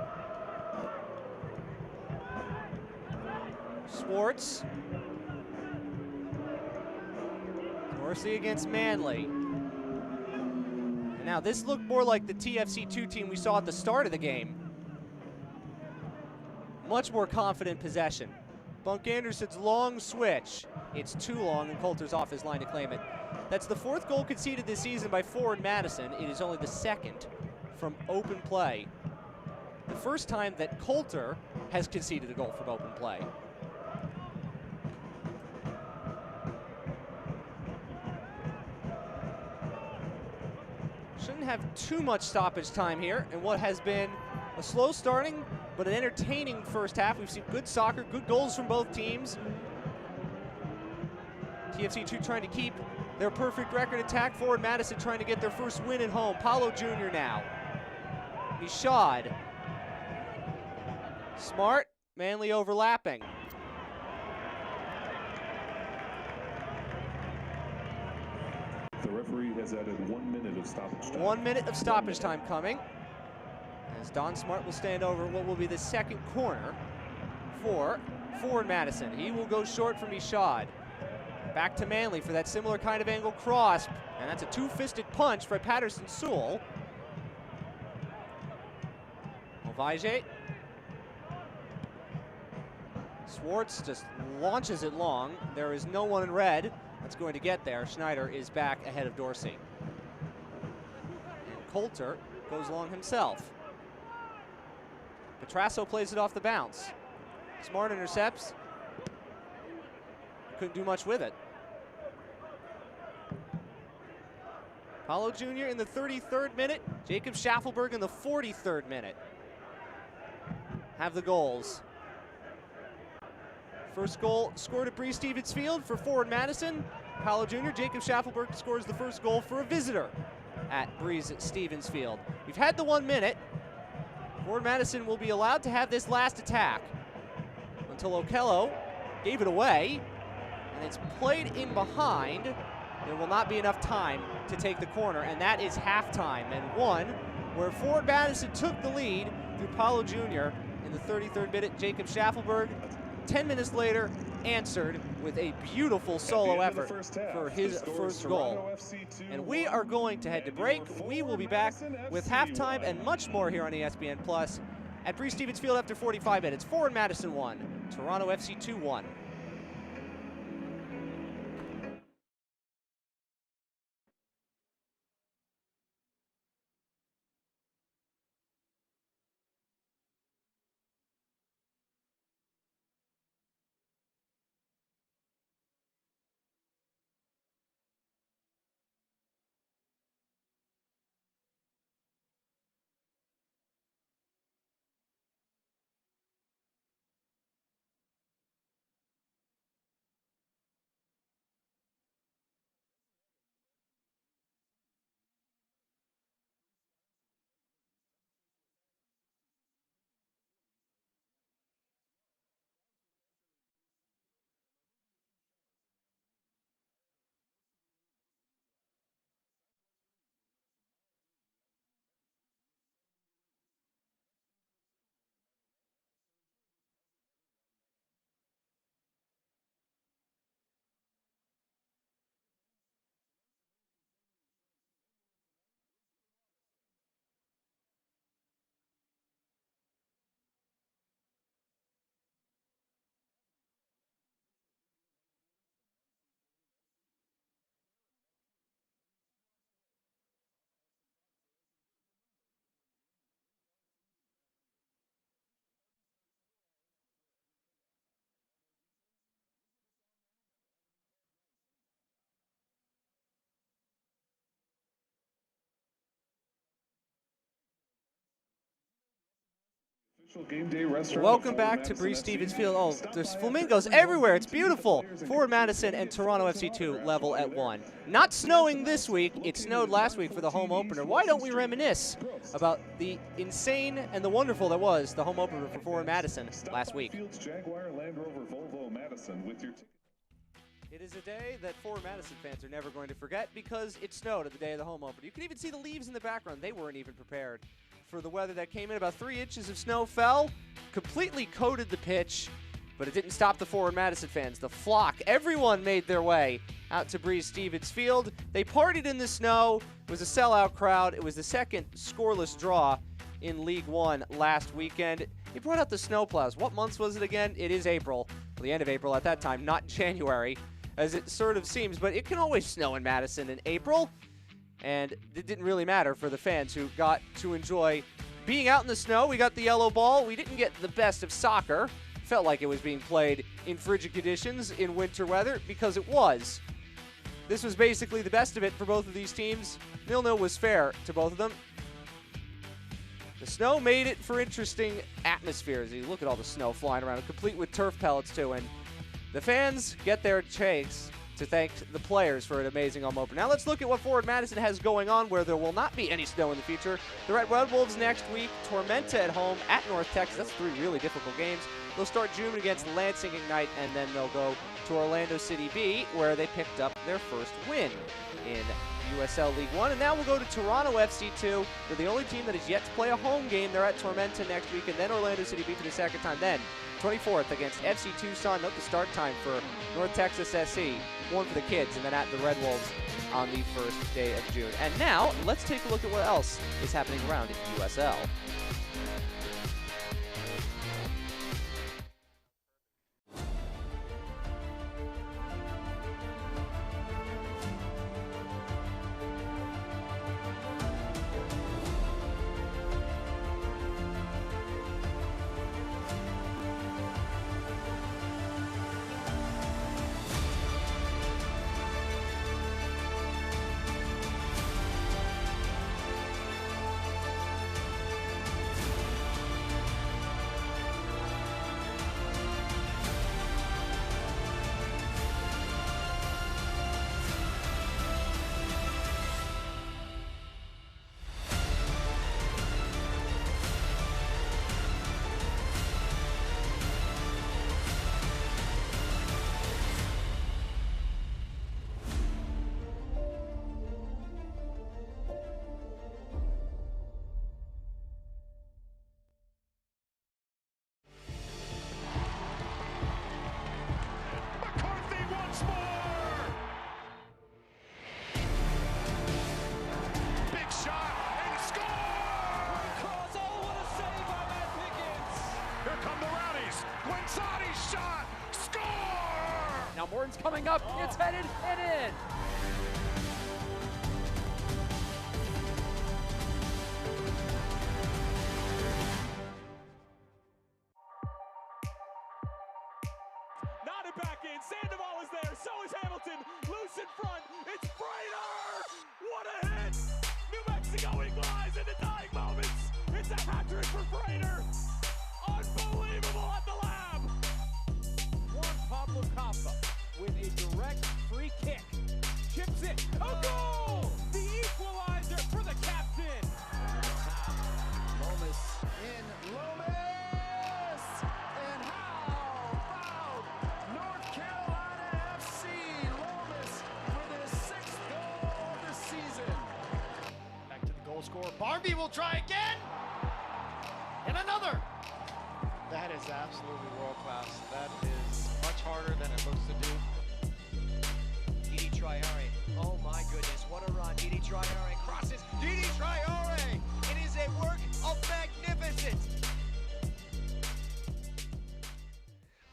Swartz. Dorsey against Manley. And now this looked more like the TFC2 team we saw at the start of the game. Much more confident possession. Bunk Anderson's long switch. It's too long, and Coulter's off his line to claim it. That's the fourth goal conceded this season by forward Madison. It is only the second from open play. The first time that Coulter has conceded a goal from open play. Shouldn't have too much stoppage time here in what has been a slow starting but an entertaining first half. We've seen good soccer, good goals from both teams. TFC2 trying to keep their perfect record attack. Forward Madison trying to get their first win at home. Paulo Jr. now. Mishad. Smart, Manley overlapping. The referee has added 1 minute of stoppage time. 1 minute of stoppage time coming, as Don Smart will stand over what will be the second corner for Forward Madison. He will go short from Ishad. Back to Manley for that similar kind of angle cross, and that's a two-fisted punch by Patterson Sewell. Ovaje. Swartz just launches it long. There is no one in red that's going to get there. Schneider is back ahead of Dorsey. And Coulter goes long himself. Petrasso plays it off the bounce. Smart intercepts. Couldn't do much with it. Paulo Jr. in the 33rd minute. Jacob Schaffelberg in the 43rd minute. Have the goals. First goal scored at Bree Stevens Field for Forward Madison. Paulo Jr. Jacob Schaffelberg scores the first goal for a visitor at Breeze Stevens Field. We've had the 1 minute. Forward Madison will be allowed to have this last attack until Okello gave it away, and it's played in behind. There will not be enough time to take the corner, and that is halftime. And one where Forward Madison took the lead through Paulo Jr. in the 33rd minute. Jacob Schaffelberg, 10 minutes later, answered with a beautiful solo effort for his first goal. And we are going to head to break. We will be back with halftime and much more here on ESPN Plus at Bree Stevens Field after 45 minutes. Forward Madison 1, Toronto FC 2-1. Welcome back to Bree Stevens Field. Oh, there's flamingos everywhere. It's beautiful. Forward Madison and Toronto FC 2 level at 1. Not snowing this week. It snowed last week for the home opener. Why don't we reminisce about the insane and the wonderful that was the home opener for Forward Madison last week? It is a day that Forward Madison fans are never going to forget because it snowed at the day of the home opener. You can even see the leaves in the background. They weren't even prepared for the weather that came in. About 3 inches of snow fell, completely coated the pitch, but it didn't stop the Forward Madison fans. The flock, everyone made their way out to Bree Stevens Field. They partied in the snow. It was a sellout crowd. It was the second scoreless draw in League One last weekend. They brought out the snowplows. What month was it again? It is April, well, the end of April at that time, not January, as it sort of seems, but it can always snow in Madison in April. And it didn't really matter for the fans who got to enjoy being out in the snow. We got the yellow ball. We didn't get the best of soccer. Felt like it was being played in frigid conditions in winter weather because it was. This was basically the best of it for both of these teams. 0-0 was fair to both of them. The snow made it for interesting atmospheres. You look at all the snow flying around, complete with turf pellets too. And the fans get their chance to thank the players for an amazing home opener. Now let's look at what Forward Madison has going on where there will not be any snow in the future. They're at Red Wolves next week, Tormenta at home at North Texas. That's 3 really difficult games. They'll start June against Lansing Ignite, and then they'll go to Orlando City B, where they picked up their first win in USL League One. And now we'll go to Toronto FC 2. They're the only team that has yet to play a home game. They're at Tormenta next week, and then Orlando City B for the second time. Then 24th against FC Tucson. Note the start time for North Texas SC, one for the kids, and then at the Red Wolves on the first day of June. And now, let's take a look at what else is happening around USL. Now Morton's coming up, it's headed and in. Nodded back in, Sandoval is there, so is Hamilton, loose in front, it's Frater! What a hit! New Mexico equalized in the dying moments, it's a hat-trick for Frater! Unbelievable at the lab! Juan Pablo Capa with a direct free kick, chips it, a goal! The equalizer for the captain! Lomas in, Lomas! And how about North Carolina FC? Lomas with his 6th goal of the season. Back to the goal scorer. Barnby will try again! And another! That is absolutely world class. That is much harder than it looks to do. Didi Traore, oh my goodness, what a run. Didi Traore crosses, Didi Traore! It is a work of magnificence.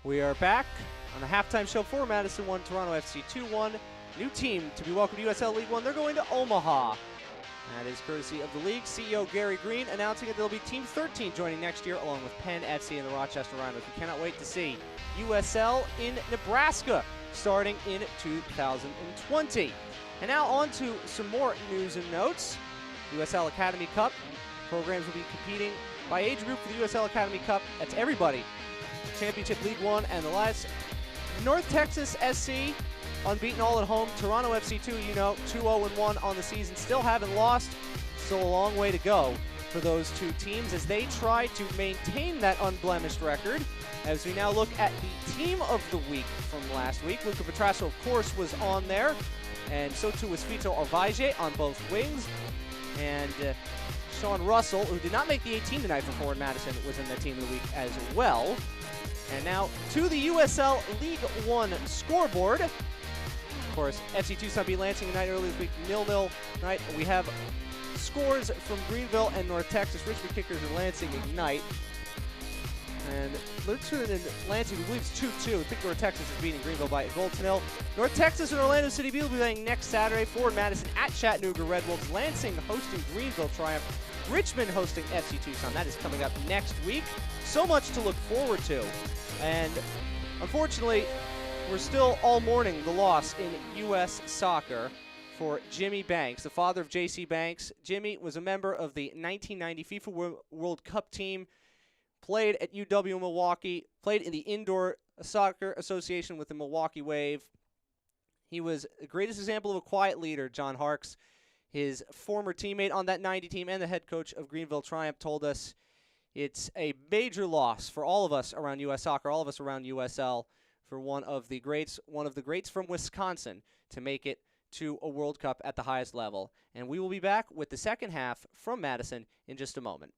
We are back on the halftime show for Madison 1, Toronto FC 2-1. New team to be welcomed to USL League One. They're going to Omaha. That is courtesy of the league. CEO Gary Green announcing that there'll be Team 13 joining next year, along with Penn FC and the Rochester Rhinos. We cannot wait to see USL in Nebraska starting in 2020. And now on to some more news and notes. USL Academy Cup programs will be competing by age group for the USL Academy Cup. That's everybody. Championship League One and the last. North Texas SC, unbeaten all at home. Toronto FC 2, 2-0-1 on the season. Still haven't lost. Still a long way to go for those two teams as they try to maintain that unblemished record. As we now look at the team of the week from last week. Luca Petrasso, of course, was on there. And so too was Fito Orvaje on both wings. And Sean Russell, who did not make the 18 tonight for Forward Madison, was in the team of the week as well. And now to the USL League One scoreboard. Of course, FC Tucson beat Lansing tonight earlier this week, 0-0 tonight. We have scores from Greenville and North Texas. Richmond Kickers and Lansing Ignite. And Richmond and Lansing, we believe it's 2-2. I think North Texas is beating Greenville by a goal to 0. North Texas and Orlando City Beal will be playing next Saturday. Forward Madison at Chattanooga Red Wolves. Lansing hosting Greenville Triumph. Richmond hosting FC Tucson. That is coming up next week. So much to look forward to. And unfortunately, we're still all mourning the loss in U.S. soccer for Jimmy Banks, the father of J.C. Banks. Jimmy was a member of the 1990 FIFA World Cup team, played at UW Milwaukee, played in the Indoor Soccer Association with the Milwaukee Wave. He was the greatest example of a quiet leader, John Harkes. His former teammate on that 90 team and the head coach of Greenville Triumph told us it's a major loss for all of us around U.S. soccer, all of us around USL, for one of the greats from Wisconsin to make it to a World Cup at the highest level. And we will be back with the second half from Madison in just a moment.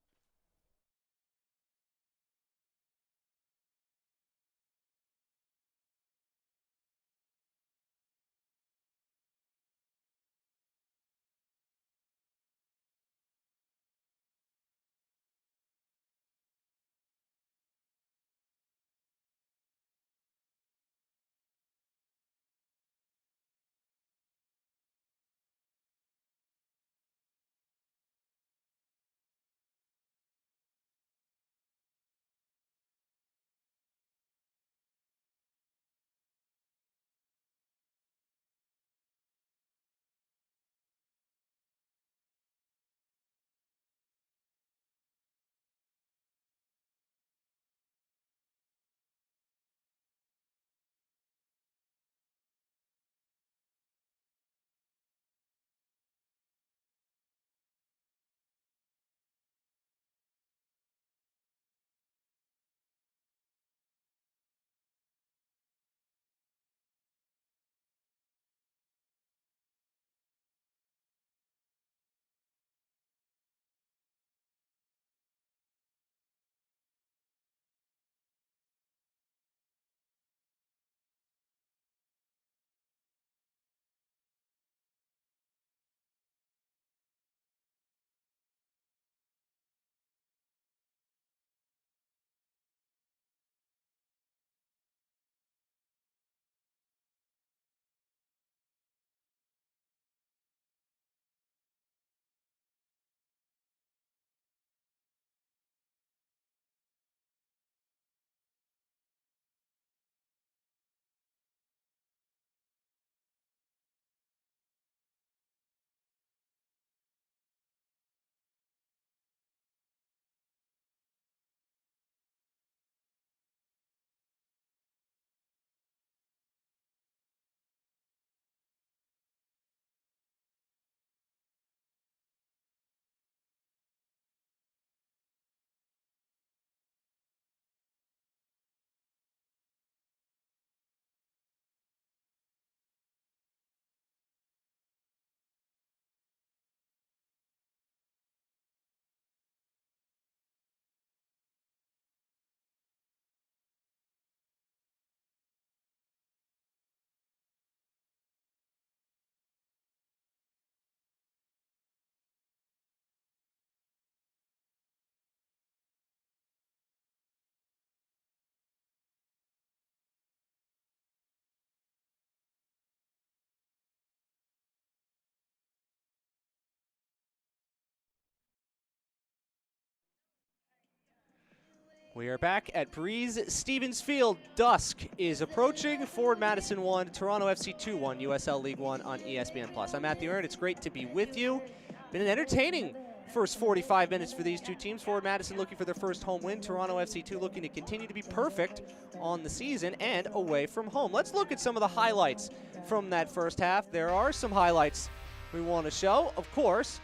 We are back at Breeze Stevens Field. Dusk is approaching. Forward Madison 1, Toronto FC 2-1, USL League 1 on ESPN+. I'm Matthew Aaron. It's great to be with you. Been an entertaining first 45 minutes for these two teams. Forward Madison looking for their first home win. Toronto FC 2 looking to continue to be perfect on the season and away from home. Let's look at some of the highlights from that first half. There are some highlights we want to show. Of course,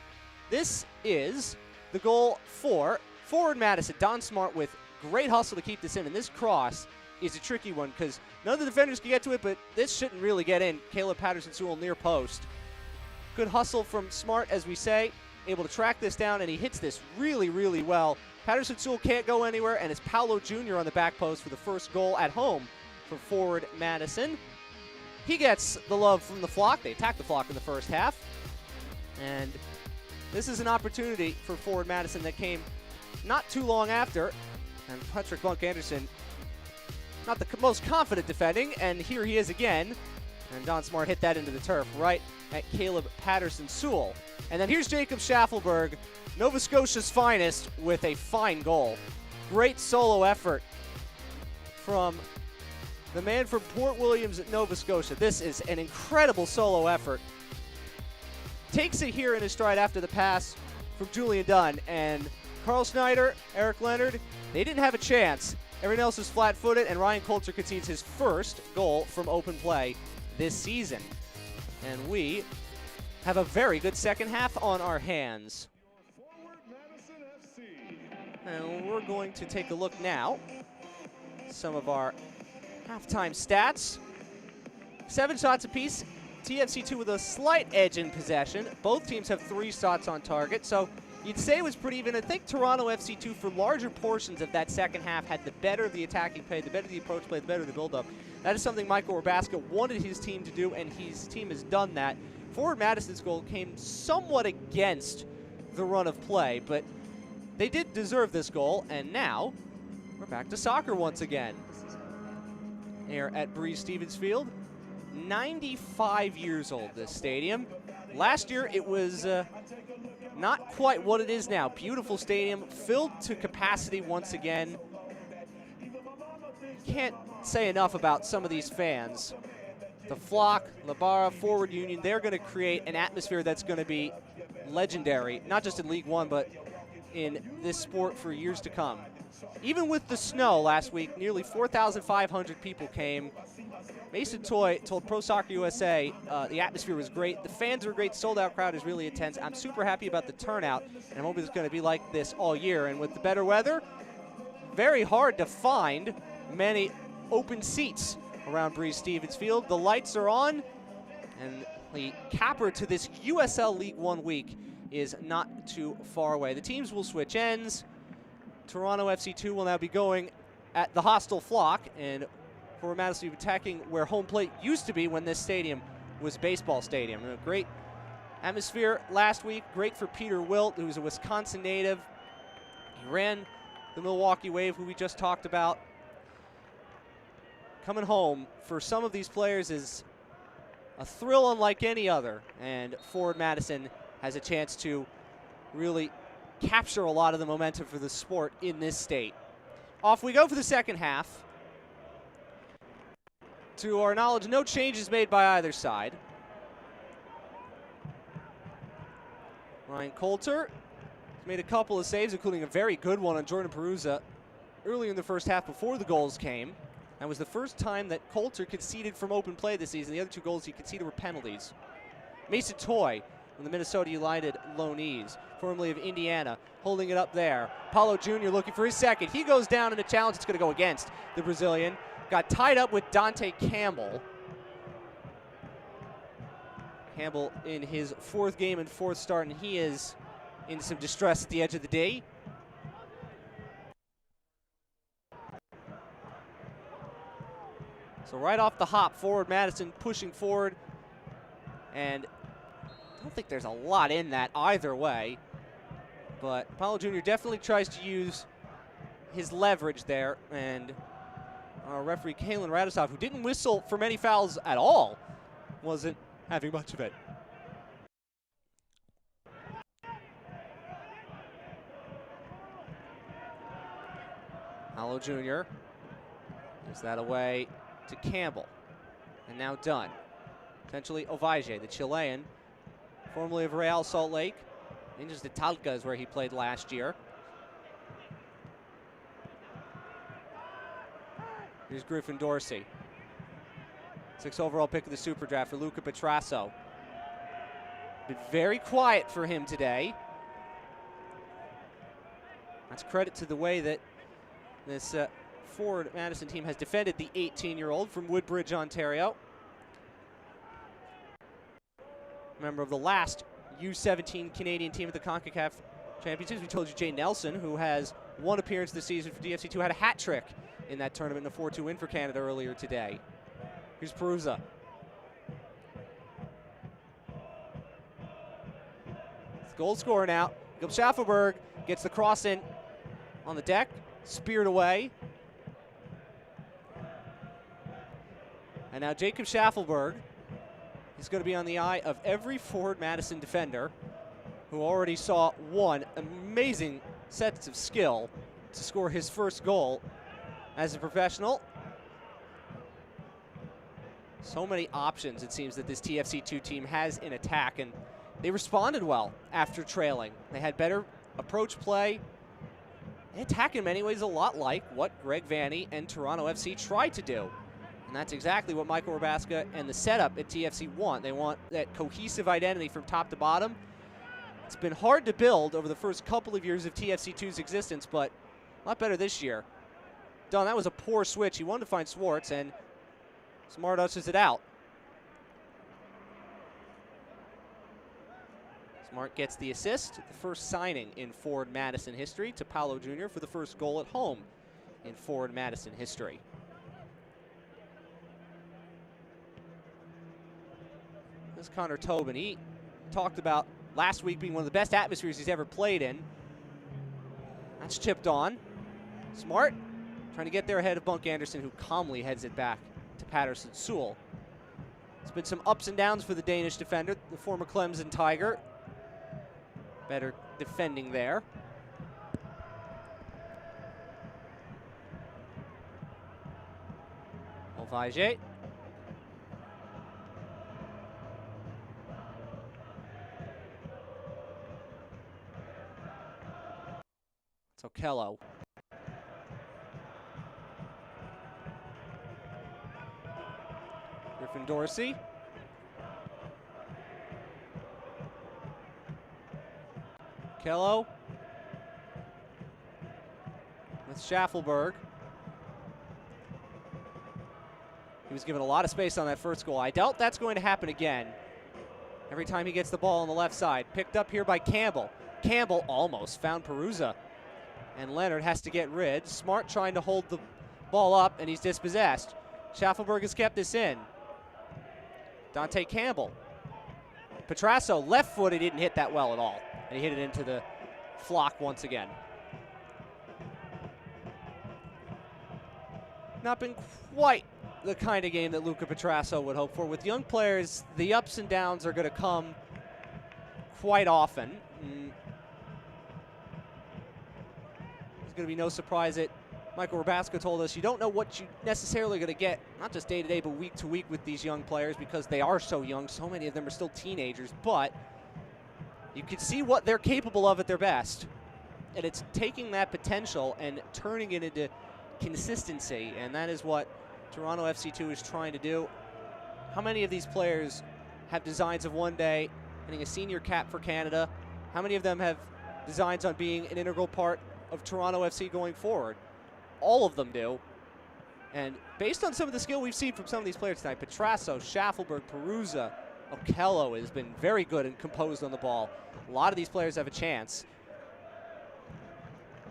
this is the goal for Forward Madison. Don Smart with great hustle to keep this in, and this cross is a tricky one because none of the defenders can get to it, but this shouldn't really get in. Caleb Patterson-Sewell near post. Good hustle from Smart, as we say, able to track this down, and he hits this really, really well. Patterson-Sewell can't go anywhere, and it's Paolo Jr. on the back post for the first goal at home for Forward Madison. He gets the love from the flock. They attacked the flock in the first half, and this is an opportunity for Forward Madison that came not too long after. And Patrick Monk-Anderson, not the most confident defending, and here he is again. And Don Smart hit that into the turf right at Caleb Patterson-Sewell. And then here's Jacob Schaffelberg, Nova Scotia's finest, with a fine goal. Great solo effort from the man from Port Williams at Nova Scotia. This is an incredible solo effort. Takes it here in his stride after the pass from Julian Dunn, and Carl Schneider, Eric Leonard, they didn't have a chance. Everyone else was flat-footed, and Ryan Coulter concedes his first goal from open play this season. And we have a very good second half on our hands. And we're going to take a look now. Some of our halftime stats. 7 shots apiece. TFC2 with a slight edge in possession. Both teams have 3 shots on target, so you'd say it was pretty even. I think Toronto FC2, for larger portions of that second half, had the better of the attacking play, the better the approach play, the better the build-up. That is something Michael Rabaska wanted his team to do, and his team has done that. Forward Madison's goal came somewhat against the run of play, but they did deserve this goal, and now we're back to soccer once again. Here at Breeze Stevens Field. 95 years old, this stadium. Last year, it was not quite what it is now. Beautiful stadium, filled to capacity once again. Can't say enough about some of these fans. The Flock, Labara, Forward Union, they're going to create an atmosphere that's going to be legendary, not just in League One, but in this sport for years to come. Even with the snow last week, nearly 4,500 people came. Mason Toy told Pro Soccer USA the atmosphere was great. The fans were great. Sold-out crowd is really intense. I'm super happy about the turnout, and I'm hoping it's going to be like this all year. And with the better weather, very hard to find many open seats around Breeze Stevens Field. The lights are on, and the capper to this USL League One week is not too far away. The teams will switch ends. Toronto FC2 will now be going at the hostile Flock, and Forward Madison will be attacking where home plate used to be when this stadium was baseball stadium. And a great atmosphere last week. Great for Peter Wilt, who's a Wisconsin native. He ran the Milwaukee Wave, who we just talked about. Coming home for some of these players is a thrill unlike any other, and Forward Madison has a chance to really capture a lot of the momentum for the sport in this state. Off we go for the second half. To our knowledge, no changes made by either side. Ryan Coulter made a couple of saves, including a very good one on Jordan Perusa early in the first half before the goals came. That was the first time that Coulter conceded from open play this season. The other 2 goals he conceded were penalties. Mason Toy from the Minnesota United Loanees, formerly of Indiana, holding it up there. Paulo Jr. looking for his second. He goes down in a challenge. It's going to go against the Brazilian. Got tied up with Dante Campbell. Campbell in his 4th game and 4th start, and he is in some distress at the edge of the D. So right off the hop, Forward Madison pushing forward, and I don't think there's a lot in that either way, but Paulo Jr. definitely tries to use his leverage there, and our referee, Kalen Radosov, who didn't whistle for many fouls at all, wasn't having much of it. Hollow Jr. gives that away to Campbell. And now Dunn. Potentially Ovalle, the Chilean, formerly of Real Salt Lake. Rangers de Talca is where he played last year. Here's Griffin Dorsey. 6th overall pick of the Super Draft for Luca Petrasso. Been very quiet for him today. That's credit to the way that this Forward Madison team has defended the 18-year-old from Woodbridge, Ontario. Member of the last U17 Canadian team at the CONCACAF Championships. We told you Jay Nelson, who has one appearance this season for DFC2, had a hat trick in that tournament in a 4-2 win for Canada earlier today. Here's Perusa. Goal scorer now. Jacob Schaffelberg gets the cross in on the deck, speared away. And now Jacob Schaffelberg is going to be on the eye of every Forward Madison defender who already saw one amazing set of skill to score his first goal as a professional. So many options, it seems, that this TFC2 team has in attack, and they responded well after trailing. They had better approach play. They attack in many ways a lot like what Greg Vanney and Toronto FC tried to do. And that's exactly what Michael Rabaska and the setup at TFC want. They want that cohesive identity from top to bottom. It's been hard to build over the first couple of years of TFC2's existence, but a lot better this year. Don, that was a poor switch. He wanted to find Swartz, and Smart ushers it out. Smart gets the assist, the first signing in Forward Madison history, to Paolo Jr. for the first goal at home in Forward Madison history. This is Connor Tobin. He talked about last week being one of the best atmospheres he's ever played in. That's chipped on. Smart trying to get there ahead of Bunk Anderson, who calmly heads it back to Patterson Sewell. It's been some ups and downs for the Danish defender, the former Clemson Tiger. Better defending there. Ovalle. It's Okello. Griffin Dorsey. Kello with Schaffelberg. He was given a lot of space on that first goal. I doubt that's going to happen again. Every time he gets the ball on the left side. Picked up here by Campbell. Campbell almost found Perusa. And Leonard has to get rid. Smart trying to hold the ball up, and he's dispossessed. Schaffelberg has kept this in. Dante Campbell. Petrasso, left foot, he didn't hit that well at all. And he hit it into the flock once again. Not been quite the kind of game that Luca Petrasso would hope for. With young players, the ups and downs are going to come quite often. It's going to be no surprise that Michael Rabaska told us you don't know what you necessarily going to get, not just day to day, but week to week with these young players, because they are so young. So many of them are still teenagers, but you can see what they're capable of at their best. And it's taking that potential and turning it into consistency, and that is what Toronto FC2 is trying to do. How many of these players have designs of one day getting a senior cap for Canada? How many of them have designs on being an integral part of Toronto FC going forward? All of them do. And based on some of the skill we've seen from some of these players tonight, Petrasso, Schaffelberg, Perusa, Okello has been very good and composed on the ball. A lot of these players have a chance.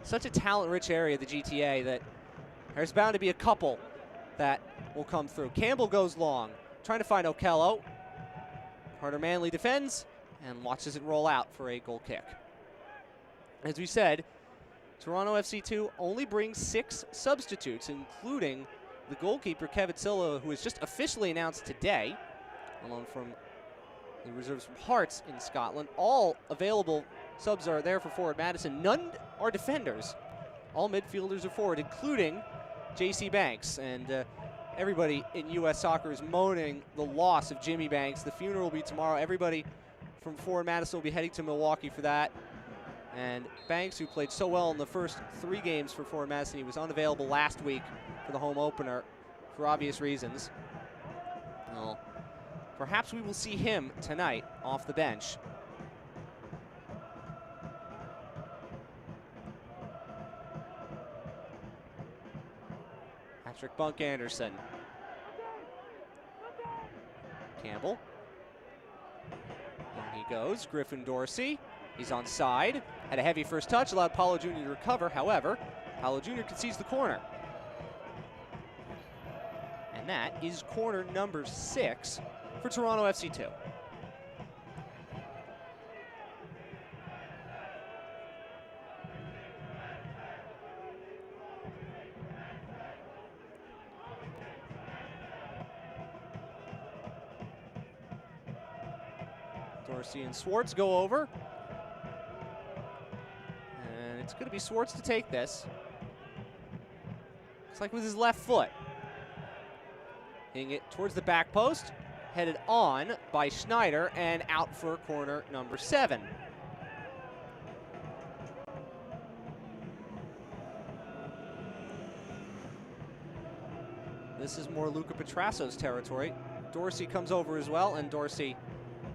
Such a talent-rich area, the GTA, that there's bound to be a couple that will come through. Campbell goes long, trying to find Okello. Carter Manley defends and watches it roll out for a goal kick. As we said, Toronto FC2 only brings 6 substitutes, including the goalkeeper, Kevin Silva, who was just officially announced today, along from the reserves from Hearts in Scotland. All available subs are there for Forward Madison. None are defenders. All midfielders are forward, including J.C. Banks. And everybody in U.S. soccer is mourning the loss of Jimmy Banks. The funeral will be tomorrow. Everybody from Forward Madison will be heading to Milwaukee for that. And Banks, who played so well in the first 3 games for Forward Madison, he was unavailable last week for the home opener for obvious reasons. Well, perhaps we will see him tonight off the bench. Patrick Bunk Anderson. Campbell. And he goes. Griffin Dorsey. He's onside. Had a heavy first touch, allowed Paulo Jr. to recover. However, Paulo Jr. concedes the corner. And that is corner number 6 for Toronto FC2. Dorsey and Swartz go over. And it's going to be Swartz to take this. Looks like with his left foot. Hitting it towards the back post. Headed on by Schneider and out for corner number 7. This is more Luca Petrasso's territory. Dorsey comes over as well, and Dorsey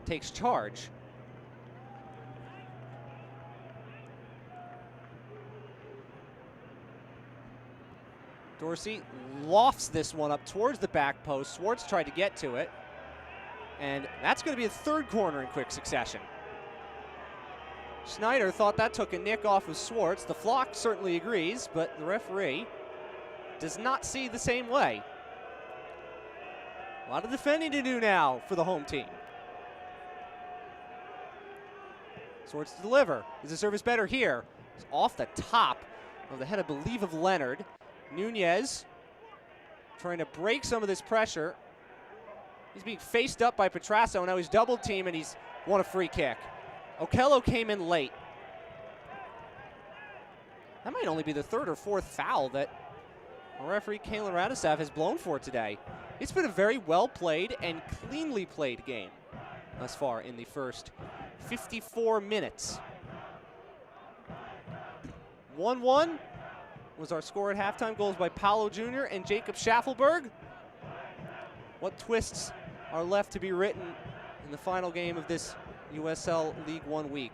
takes charge. Dorsey lofts this one up towards the back post. Swartz tried to get to it. And that's going to be a 3rd corner in quick succession. Schneider thought that took a nick off of Swartz. The flock certainly agrees, but the referee does not see the same way. A lot of defending to do now for the home team. Swartz to deliver. Is the service better here? It's off the top of the head, I believe, of Leonard. Nunez trying to break some of this pressure. He's being faced up by Petrasso. Now he's double teamed and he's won a free kick. Okello came in late. That might only be the 3rd or 4th foul that our referee Kalen Radisav has blown for today. It's been a very well played and cleanly played game thus far in the first 54 minutes. 1-1 was our score at halftime. Goals by Paulo Jr. and Jacob Schaffelberg. What twists are left to be written in the final game of this USL League One week?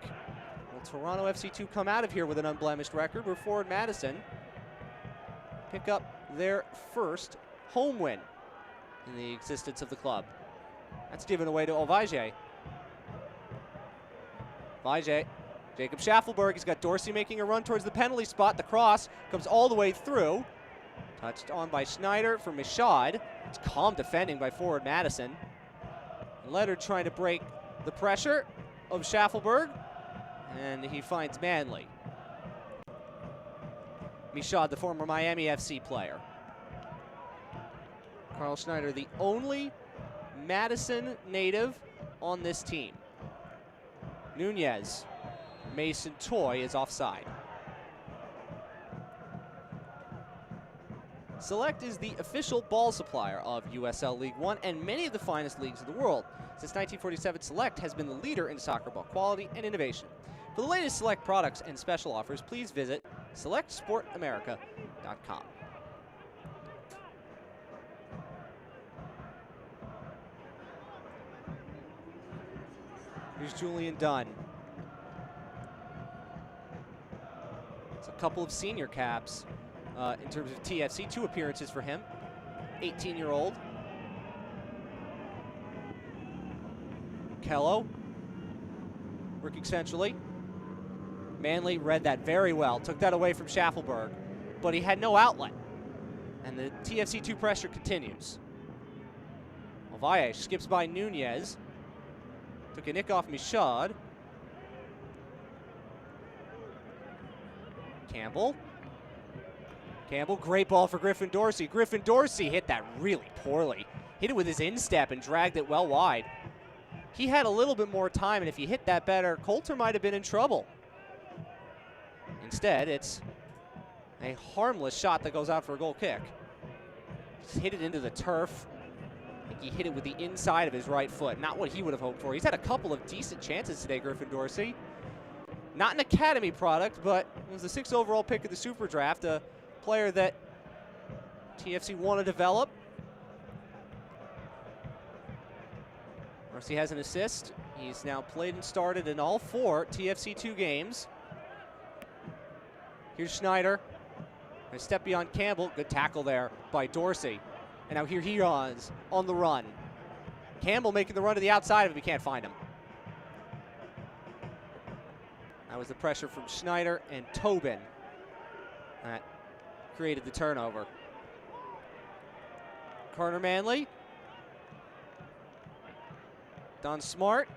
Will Toronto FC2 come out of here with an unblemished record, where Forward Madison pick up their first home win in the existence of the club? That's given away to Ovaje. Ovaje, Jacob Schaffelberg, he's got Dorsey making a run towards the penalty spot. The cross comes all the way through. Touched on by Schneider for Michaud. It's calm defending by Forward Madison. Leonard trying to break the pressure of Schaffelberg, and he finds Manley. Michaud, the former Miami FC player. Carl Schneider, the only Madison native on this team. Nunez, Mason Toy is offside. Select is the official ball supplier of USL League One and many of the finest leagues in the world. Since 1947, Select has been the leader in soccer ball quality and innovation. For the latest Select products and special offers, please visit selectsportamerica.com. Here's Julian Dunn. It's a couple of senior caps in terms of TFC, 2 appearances for him. 18-year-old. Kello working centrally. Manley read that very well, took that away from Schaffelberg, but he had no outlet. And the TFC2 pressure continues. Ovalle skips by Nunez. Took a nick off Michaud. Campbell. Campbell, great ball for Griffin Dorsey. Griffin Dorsey hit that really poorly. Hit it with his instep and dragged it well wide. He had a little bit more time, and if he hit that better, Coulter might have been in trouble. Instead, it's A harmless shot that goes out for a goal kick. Just hit it into the turf. I think he hit it with the inside of his right foot. Not what he would have hoped for. He's had a couple of decent chances today, Griffin Dorsey. Not an academy product, but was the 6th overall pick of the Super Draft, a player that TFC want to develop. Dorsey has an assist. He's now played and started in all 4 TFC2 games. Here's Schneider. A step beyond Campbell. Good tackle there by Dorsey. And now here he is on the run. Campbell making the run to the outside if we can't find him. That was the pressure from Schneider and Tobin that created the turnover. Carter Manley. Don Smart.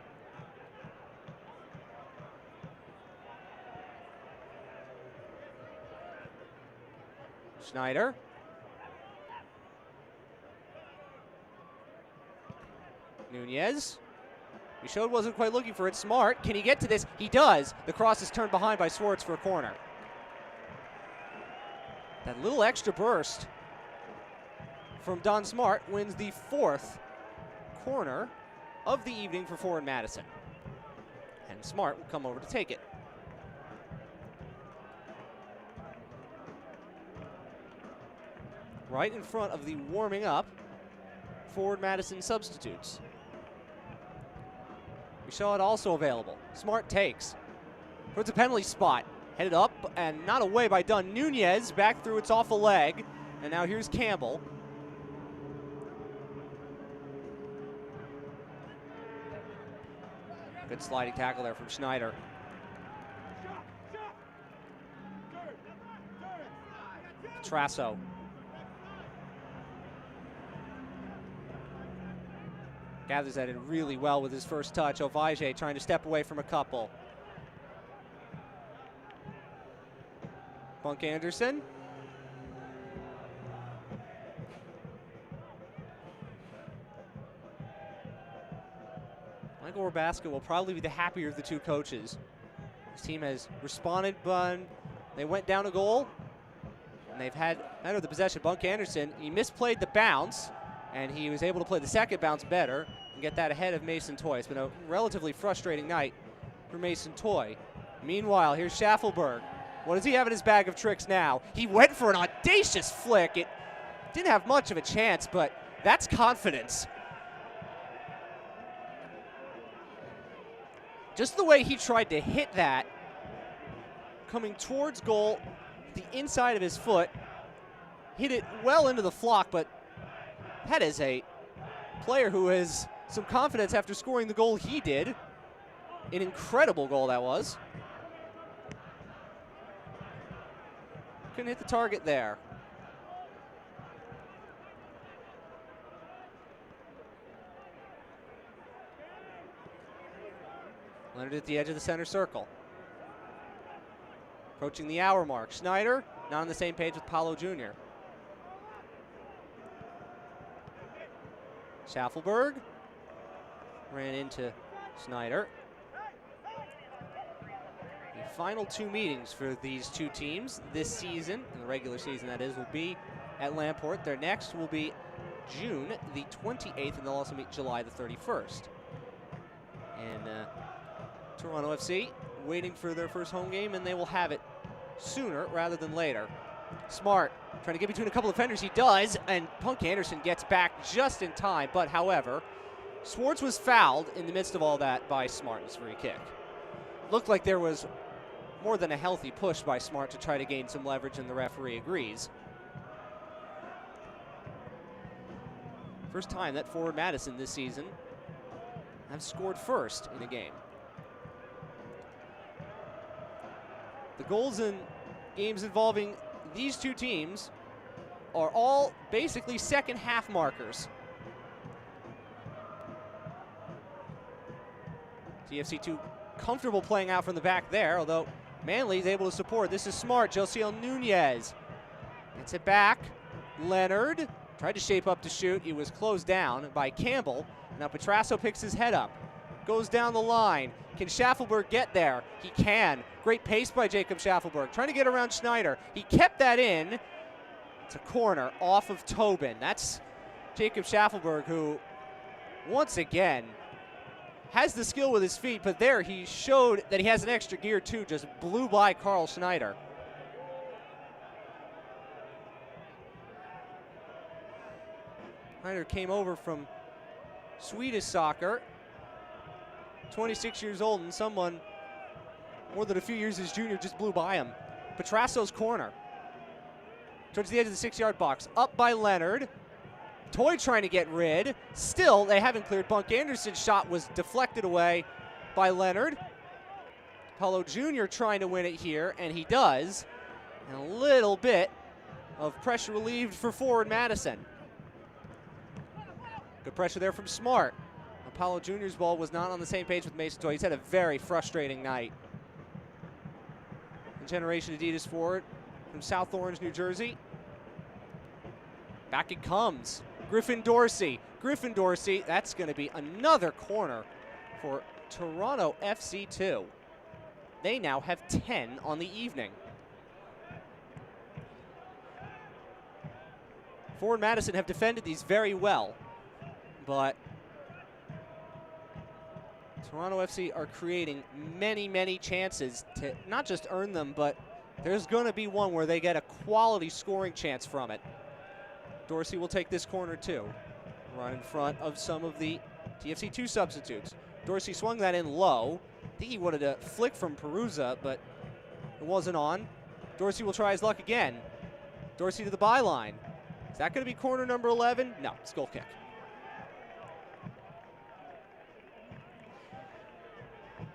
Schneider. Nunez. He showed wasn't quite looking for it. Smart. Can he get to this? He does. The cross is turned behind by Swartz for a corner. That little extra burst from Don Smart wins the 4th corner of the evening for Forward Madison. And Smart will come over to take it. Right in front of the warming up Forward Madison substitutes. We saw it also available. Smart takes. Towards a penalty spot. Headed up and not away by Dunn. Nunez back through its off a leg. And now here's Campbell. Good sliding tackle there from Schneider. Trasso. Gathers that in really well with his first touch. Ovaje trying to step away from a couple. Bunk Anderson. Michael Rabaska will probably be the happier of the 2 coaches. His team has responded, but they went down a goal, and they've had the possession. Bunk Anderson, he misplayed the bounce, and he was able to play the second bounce better and get that ahead of Mason Toy. It's been a relatively frustrating night for Mason Toy. Meanwhile, here's Schaffelberg. What does he have in his bag of tricks now? He went for an audacious flick. It didn't have much of a chance, but that's confidence. Just the way he tried to hit that, coming towards goal, the inside of his foot, hit it well into the flock, but that is a player who has some confidence after scoring the goal he did. An incredible goal that was. Couldn't hit the target there. Leonard at the edge of the center circle. Approaching the hour mark. Schneider not on the same page with Paulo Jr. Schaffelberg ran into Schneider. The final 2 meetings for these 2 teams this season, in the regular season that is, will be at Lamport. Their next will be June the 28th, and they'll also meet July the 31st. And Toronto FC waiting for their first home game, and they will have it sooner rather than later. Smart trying to get between a couple of defenders. He does, and Punk Anderson gets back just in time. But however, Swartz was fouled in the midst of all that by Smart's free kick. Looked like there was more than a healthy push by Smart to try to gain some leverage, and the referee agrees. First time that Forward Madison this season have scored first in a game. The goals in games involving these 2 teams are all basically second half markers. TFC2 comfortable playing out from the back there, although Manley's able to support. This is Smart. Josiel Nunez gets it back. Leonard tried to shape up to shoot. He was closed down by Campbell. Now Petrasso picks his head up. Goes down the line. Can Schaffelberg get there? He can. Great pace by Jacob Schaffelberg. Trying to get around Schneider. He kept that in. It's a corner off of Tobin. That's Jacob Schaffelberg, who, once again, has the skill with his feet, but there he showed that he has an extra gear too, just blew by Carl Schneider. Schneider came over from Swedish soccer, 26 years old, and someone more than a few years his junior just blew by him. Petrasso's corner. Towards the edge of the 6-yard box, up by Leonard. Toy trying to get rid. Still, they haven't cleared. Bunk Anderson's shot was deflected away by Leonard. Paulo Jr. trying to win it here, and he does. And a little bit of pressure relieved for forward Madison. Good pressure there from Smart. Paulo Jr.'s ball was not on the same page with Mason Toy. He's had a very frustrating night. Generation Adidas forward from South Orange, New Jersey. Back it comes. Griffin Dorsey. Griffin Dorsey, that's going to be another corner for Toronto FC2. They now have 10 on the evening. Forward Madison have defended these very well, but Toronto FC are creating many, many chances to not just earn them, but there's going to be one where they get a quality scoring chance from it. Dorsey will take this corner too. Run in front of some of the TFC2 substitutes. Dorsey swung that in low. I think he wanted a flick from Perusa, but it wasn't on. Dorsey will try his luck again. Dorsey to the byline. Is that going to be corner number 11? No, it's goal kick.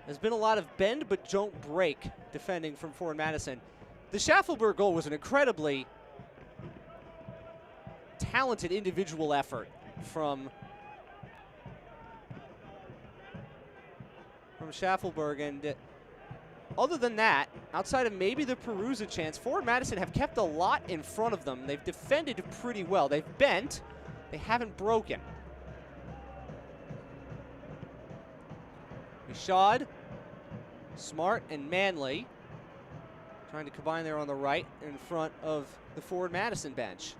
There's been a lot of bend but don't break defending from forward Madison. The Schaffelberg goal was an incredibly talented individual effort from Schaffelberg, and other than that, outside of maybe the Perusa chance, forward Madison have kept a lot in front of them. They've defended pretty well. They've bent, they haven't broken. Michaud, Smart, and Manley trying to combine there on the right in front of the forward Madison bench.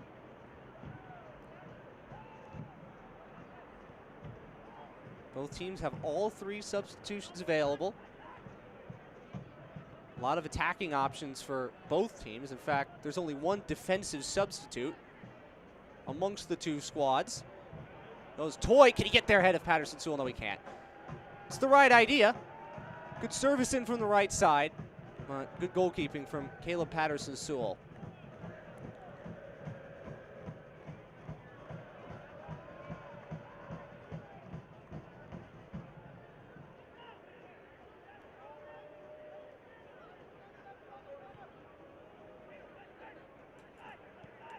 Both teams have all 3 substitutions available. A lot of attacking options for both teams. In fact, there's only one defensive substitute amongst the 2 squads. Goes Toy. Can he get there ahead of Patterson Sewell? No, he can't. It's the right idea. Good service in from the right side. Good goalkeeping from Caleb Patterson Sewell.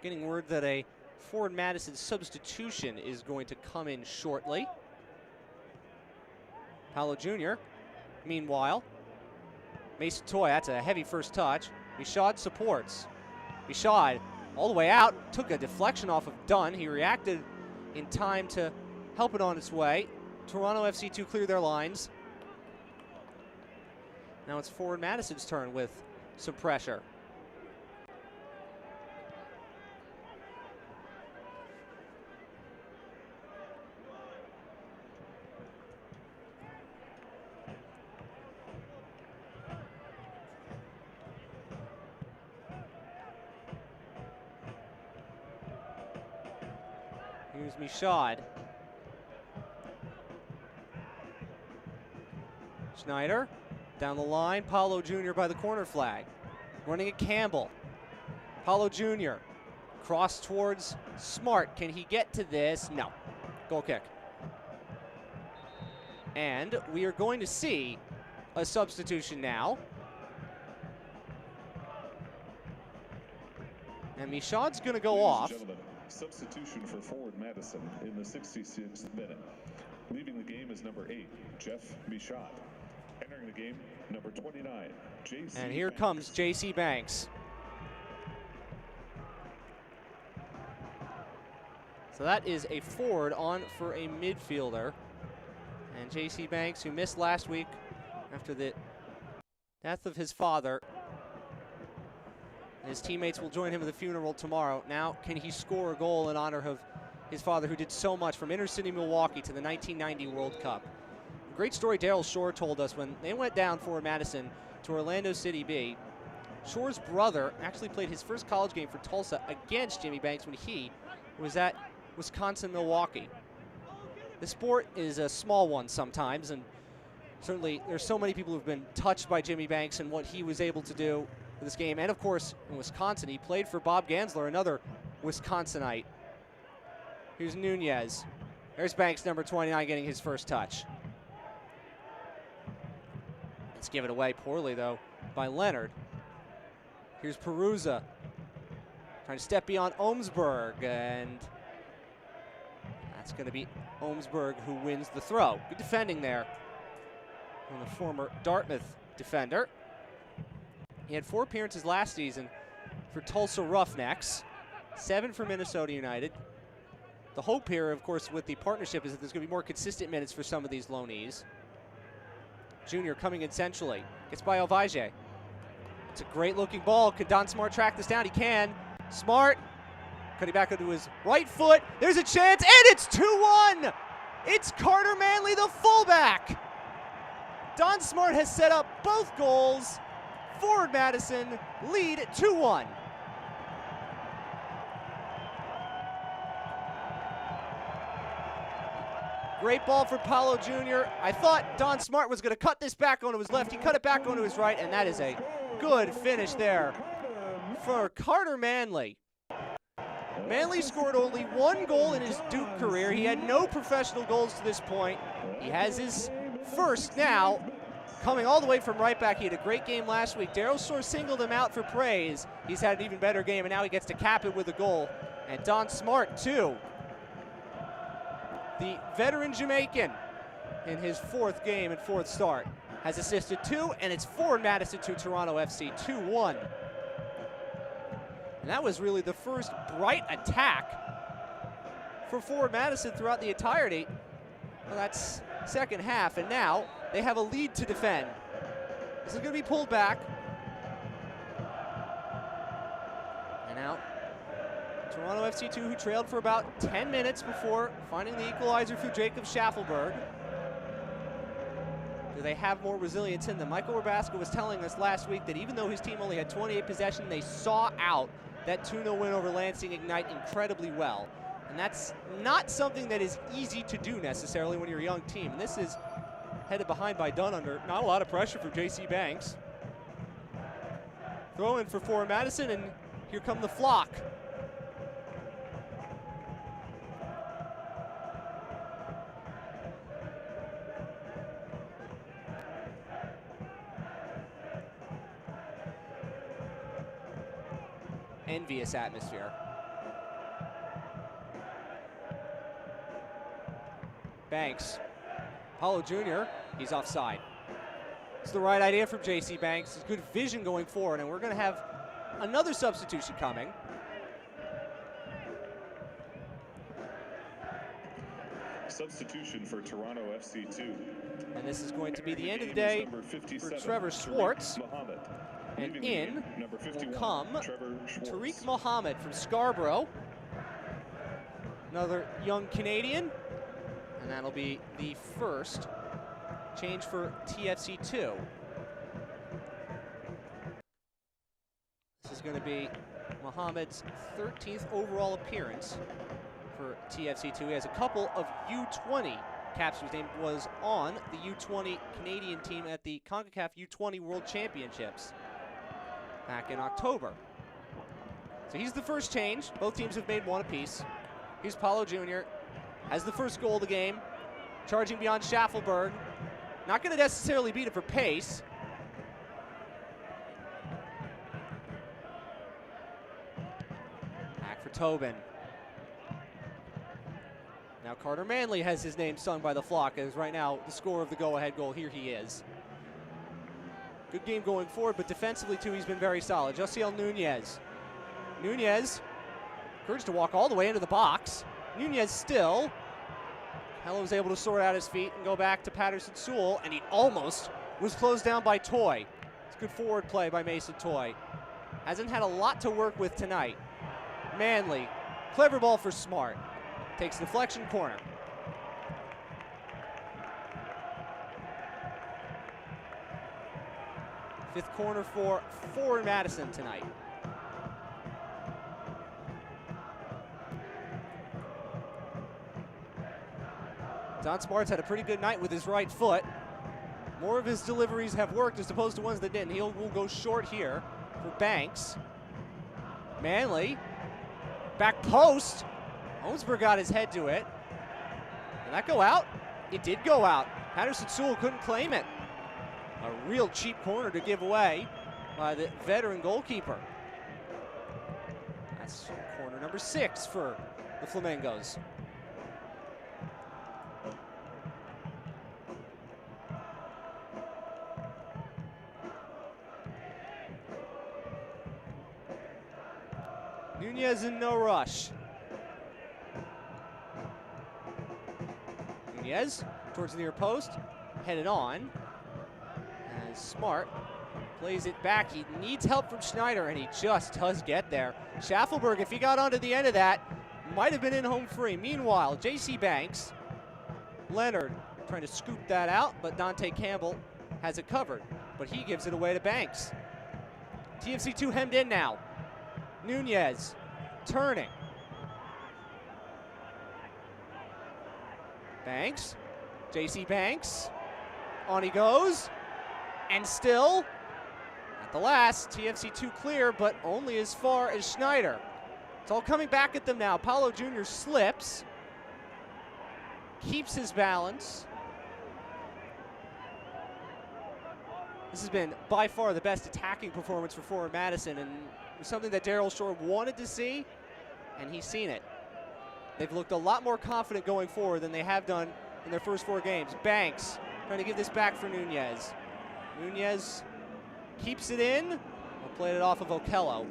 Getting word that a forward Madison substitution is going to come in shortly. Paulo Jr. Meanwhile, Mason Toy, that's a heavy first touch. Michaud supports. Michaud all the way out, took a deflection off of Dunn. He reacted in time to help it on its way. Toronto FC2 clear their lines. Now it's forward Madison's turn with some pressure. Here's Michaud. Schneider down the line. Paulo Jr. by the corner flag. Running at Campbell. Paulo Jr. cross towards Smart. Can he get to this? No. Goal kick. And we are going to see a substitution now. And Michaud's going to go off. Substitution for forward Madison in the 66th minute. Leaving the game is number 8, Jeff Michaud. Entering the game, number 29, J.C. And here comes J.C. Banks. So that is a forward on for a midfielder. And J.C. Banks, who missed last week after the death of his father. His teammates will join him at the funeral tomorrow. Now, can he score a goal in honor of his father, who did so much from inner city Milwaukee to the 1990 World Cup? Great story Daryl Shore told us when they went down for Madison to Orlando City B. Shore's brother actually played his first college game for Tulsa against Jimmy Banks when he was at Wisconsin-Milwaukee. The sport is a small one sometimes, and certainly there's so many people who've been touched by Jimmy Banks and what he was able to do for this game. And of course, in Wisconsin, he played for Bob Gansler, another Wisconsinite. Here's Nunez. There's Banks, number 29, getting his first touch. Let's give it away poorly, though, by Leonard. Here's Peruzza, trying to step beyond Ohmsberg, and that's going to be Ohmsberg who wins the throw. Good defending there from the former Dartmouth defender. He had 4 appearances last season for Tulsa Roughnecks, 7 for Minnesota United. The hope here, of course, with the partnership is that there's going to be more consistent minutes for some of these loanees. Junior coming in centrally, gets by Elvige. It's a great looking ball. Can Don Smart track this down? He can. Smart cutting back onto his right foot. There's a chance, and it's 2-1. It's Carter Manley, the fullback. Don Smart has set up both goals. Forward Madison lead 2-1. Great ball for Paulo Jr. I thought Don Smart was going to cut this back onto his left. He cut it back onto his right, and that is a good finish there for Carter Manley. Manley scored only 1 goal in his Duke career. He had no professional goals to this point. He has his first now, coming all the way from right back. He had a great game last week. Daryl Shore singled him out for praise. He's had an even better game, and now he gets to cap it with a goal. And Don Smart, too. The veteran Jamaican, in his 4th game and 4th start, has assisted 2, and it's Forward Madison to Toronto FC, 2-1. And that was really the first bright attack for Forward Madison throughout the entirety of that second half, and now they have a lead to defend. This is going to be pulled back. And now Toronto FC2, who trailed for about 10 minutes before finding the equalizer through Jacob Schaffelberg. Do they have more resilience in them? Michael Rabaska was telling us last week that even though his team only had 28 possession, they saw out that 2-0 win over Lansing Ignite incredibly well. And that's not something that is easy to do necessarily when you're a young team. And this is headed behind by Dunn under not a lot of pressure for J.C. Banks. Throw in for Forward Madison, and here come the flock. Envious atmosphere. Banks. Paulo Jr., he's offside. It's the right idea from J.C. Banks. It's good vision going forward, and we're going to have another substitution coming. Substitution for Toronto FC2. And this is going to be the end of the day for Trevor Schwartz. And in will come Tariq Mohammed from Scarborough, another young Canadian, and that'll be the first change for TFC2. This is going to be Mohammed's 13th overall appearance for TFC2. He has a couple of U20 caps. His name was on the U20 Canadian team at the CONCACAF U20 World Championships back in October. So he's the first change. Both teams have made 1 apiece. Here's Paulo Jr. has the first goal of the game, charging beyond Schaffelberg. Not going to necessarily beat it for pace. Back for Tobin. Now Carter Manley has his name sung by the flock as right now the scorer of the go-ahead goal. Here he is. Good game going forward, but defensively, too, he's been very solid. Josiel Nunez. Nunez, encouraged to walk all the way into the box. Nunez still. Hello was able to sort out his feet and go back to Patterson Sewell, and he almost was closed down by Toy. It's good forward play by Mason Toy. Hasn't had a lot to work with tonight. Manley, clever ball for Smart. Takes deflection corner. Fifth corner for Forward Madison tonight. Don Smart's had a pretty good night with his right foot. More of his deliveries have worked as opposed to ones that didn't. He will go short here for Banks. Manley, back post. Holmesburg got his head to it. Did that go out? It did go out. Patterson Sewell couldn't claim it. A real cheap corner to give away by the veteran goalkeeper. That's corner number 6 for the Flamingos. Nunez in no rush. Nunez towards the near post, headed on. And Smart plays it back. He needs help from Schneider, and he just does get there. Schaffelberg, if he got onto the end of that, might have been in home free. Meanwhile, J.C. Banks, Leonard trying to scoop that out, but Dante Campbell has it covered. But he gives it away to Banks. TFC2 hemmed in now. Nunez turning. Banks, J.C. Banks, on he goes, and still, at the last, TFC2 clear, but only as far as Schneider. It's all coming back at them now. Paulo Jr. slips, keeps his balance. This has been by far the best attacking performance for Forward Madison, and something that Daryl Shore wanted to see, and he's seen it. They've looked a lot more confident going forward than they have done in their first 4 games. Banks trying to give this back for Nunez. Nunez keeps it in. We'll play it off of Okello.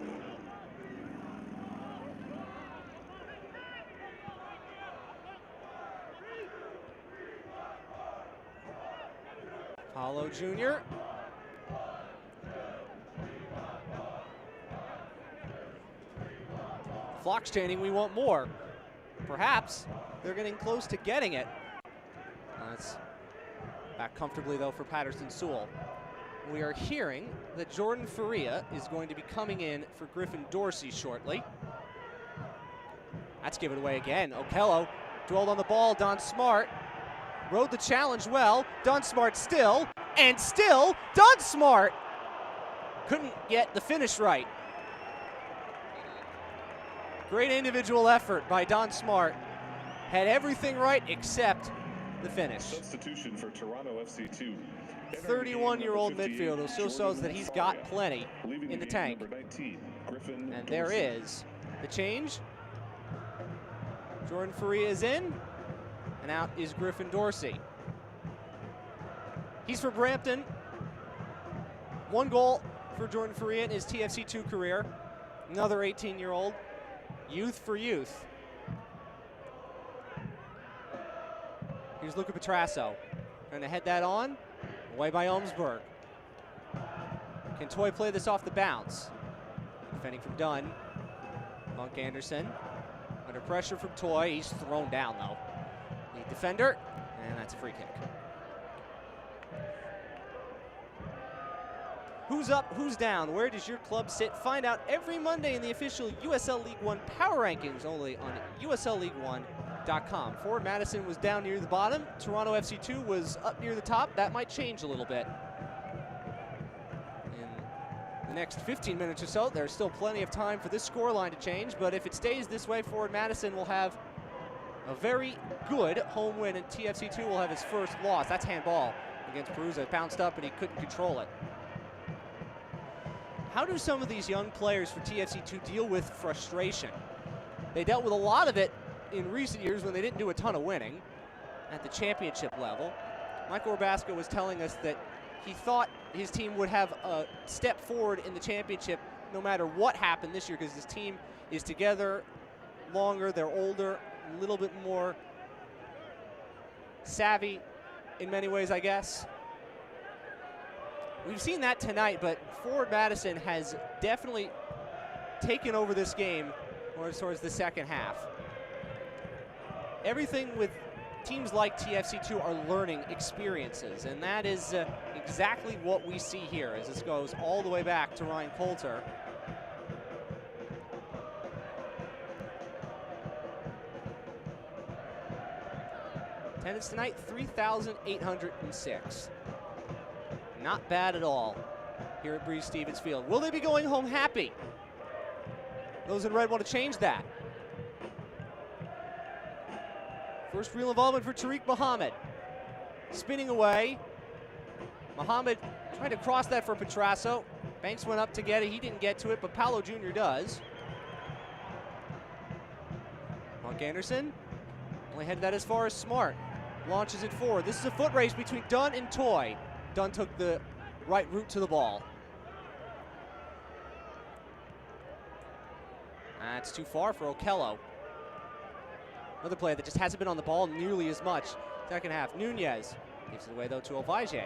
Paulo Jr. Flock's chanting, we want more. Perhaps they're getting close to getting it. That's back comfortably, though, for Patterson Sewell. We are hearing that Jordan Faria is going to be coming in for Griffin Dorsey shortly. That's given away again. Okello dwelled on the ball. Don Smart rode the challenge well. Don Smart still, and still, Don Smart couldn't get the finish right. Great individual effort by Don Smart. Had everything right except the finish. Substitution for Toronto FC2. 31-year-old midfielder still shows that he's got plenty in the tank. And there is the change. Jordan Faria is in, and out is Griffin Dorsey. He's from Brampton. 1 goal for Jordan Faria in his TFC2 career. Another 18-year-old. Youth for youth. Here's Luca Petrasso. Trying to head that on. Away by Olmsberg. Can Toy play this off the bounce? Defending from Dunn. Monk Anderson. Under pressure from Toy. He's thrown down, though. Lead defender. And that's a free kick. Who's up, who's down? Where does your club sit? Find out every Monday in the official USL League One Power Rankings, only on USLLeague1.com. Forward Madison was down near the bottom. Toronto FC2 was up near the top. That might change a little bit in the next 15 minutes or so. There's still plenty of time for this scoreline to change, but if it stays this way, Forward Madison will have a very good home win, and TFC2 will have his first loss. That's handball against Perusa. It bounced up, and he couldn't control it. How do some of these young players for TFC2 deal with frustration? They dealt with a lot of it in recent years when they didn't do a ton of winning at the championship level. Michael Rabasco was telling us that he thought his team would have a step forward in the championship no matter what happened this year, because his team is together longer, they're older, a little bit more savvy in many ways, I guess. We've seen that tonight, but Forward Madison has definitely taken over this game towards the second half. Everything with teams like TFC2 are learning experiences, and that is exactly what we see here as this goes all the way back to Ryan Coulter. Attendance tonight, 3,806. Not bad at all here at Breese Stevens Field. Will they be going home happy? Those in red want to change that. First real involvement for Tariq Muhammad. Spinning away. Muhammad tried to cross that for Petrasso. Banks went up to get it. He didn't get to it, but Paolo Jr. does. Monk Anderson only headed that as far as Smart. Launches it forward. This is a foot race between Dunn and Toy. Dunn took the right route to the ball. That's too far for Okello. Another player that just hasn't been on the ball nearly as much. Second half, Nunez gives it away though to Ovaje.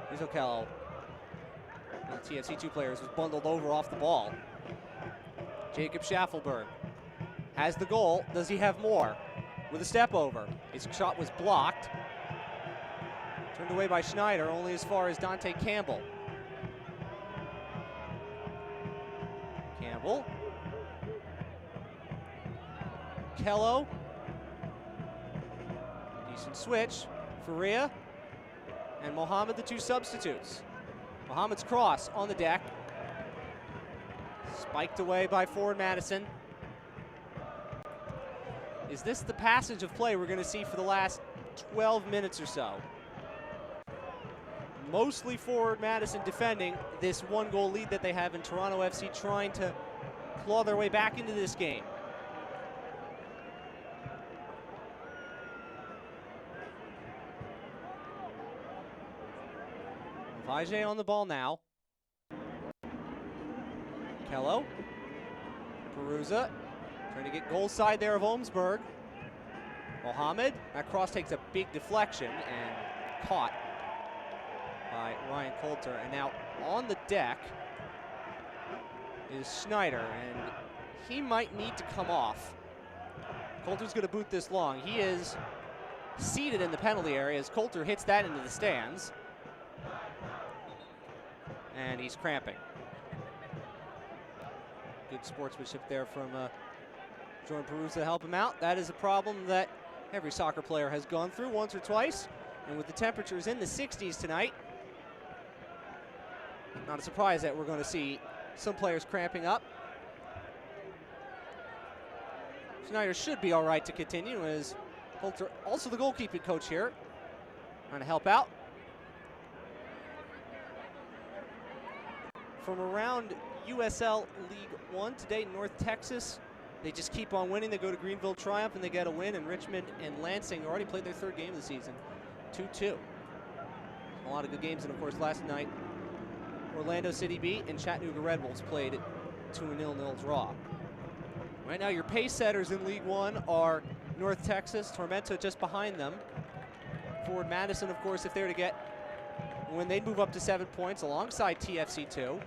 Here's Okello. One of the TFC2 players was bundled over off the ball. Jacob Schaffelberg has the goal. Does he have more? With a step over. His shot was blocked. Turned away by Schneider, only as far as Dante Campbell. Campbell. Kello. Decent switch. Faria. And Mohammed, the two substitutes. Mohammed's cross on the deck. Spiked away by Forward Madison. Is this the passage of play we're going to see for the last 12 minutes or so? Mostly Forward Madison defending this one-goal lead that they have, in Toronto FC trying to claw their way back into this game. Vajay on the ball now. Kello. Perusa trying to get goal side there of Olmsberg. Mohammed. That cross takes a big deflection and caught by Ryan Coulter. And now on the deck is Schneider, and he might need to come off. Coulter's going to boot this long. He is seated in the penalty area as Coulter hits that into the stands. And he's cramping. Good sportsmanship there from Jordan Perusa to help him out. That is a problem that every soccer player has gone through once or twice. And with the temperatures in the 60s tonight, not a surprise that we're going to see some players cramping up. Schneider should be all right to continue, as Coulter, also the goalkeeping coach here, trying to help out. From around USL League One today, North Texas, they just keep on winning. They go to Greenville Triumph and they get a win, and Richmond and Lansing already played their third game of the season, 2-2. A lot of good games, and of course last night, Orlando City beat and Chattanooga Red Wolves played to a 0-0 draw. Right now your pace setters in League One are North Texas, Tormenta just behind them. Forward Madison, of course, if they're to get, when they move up to 7 points alongside TFC2.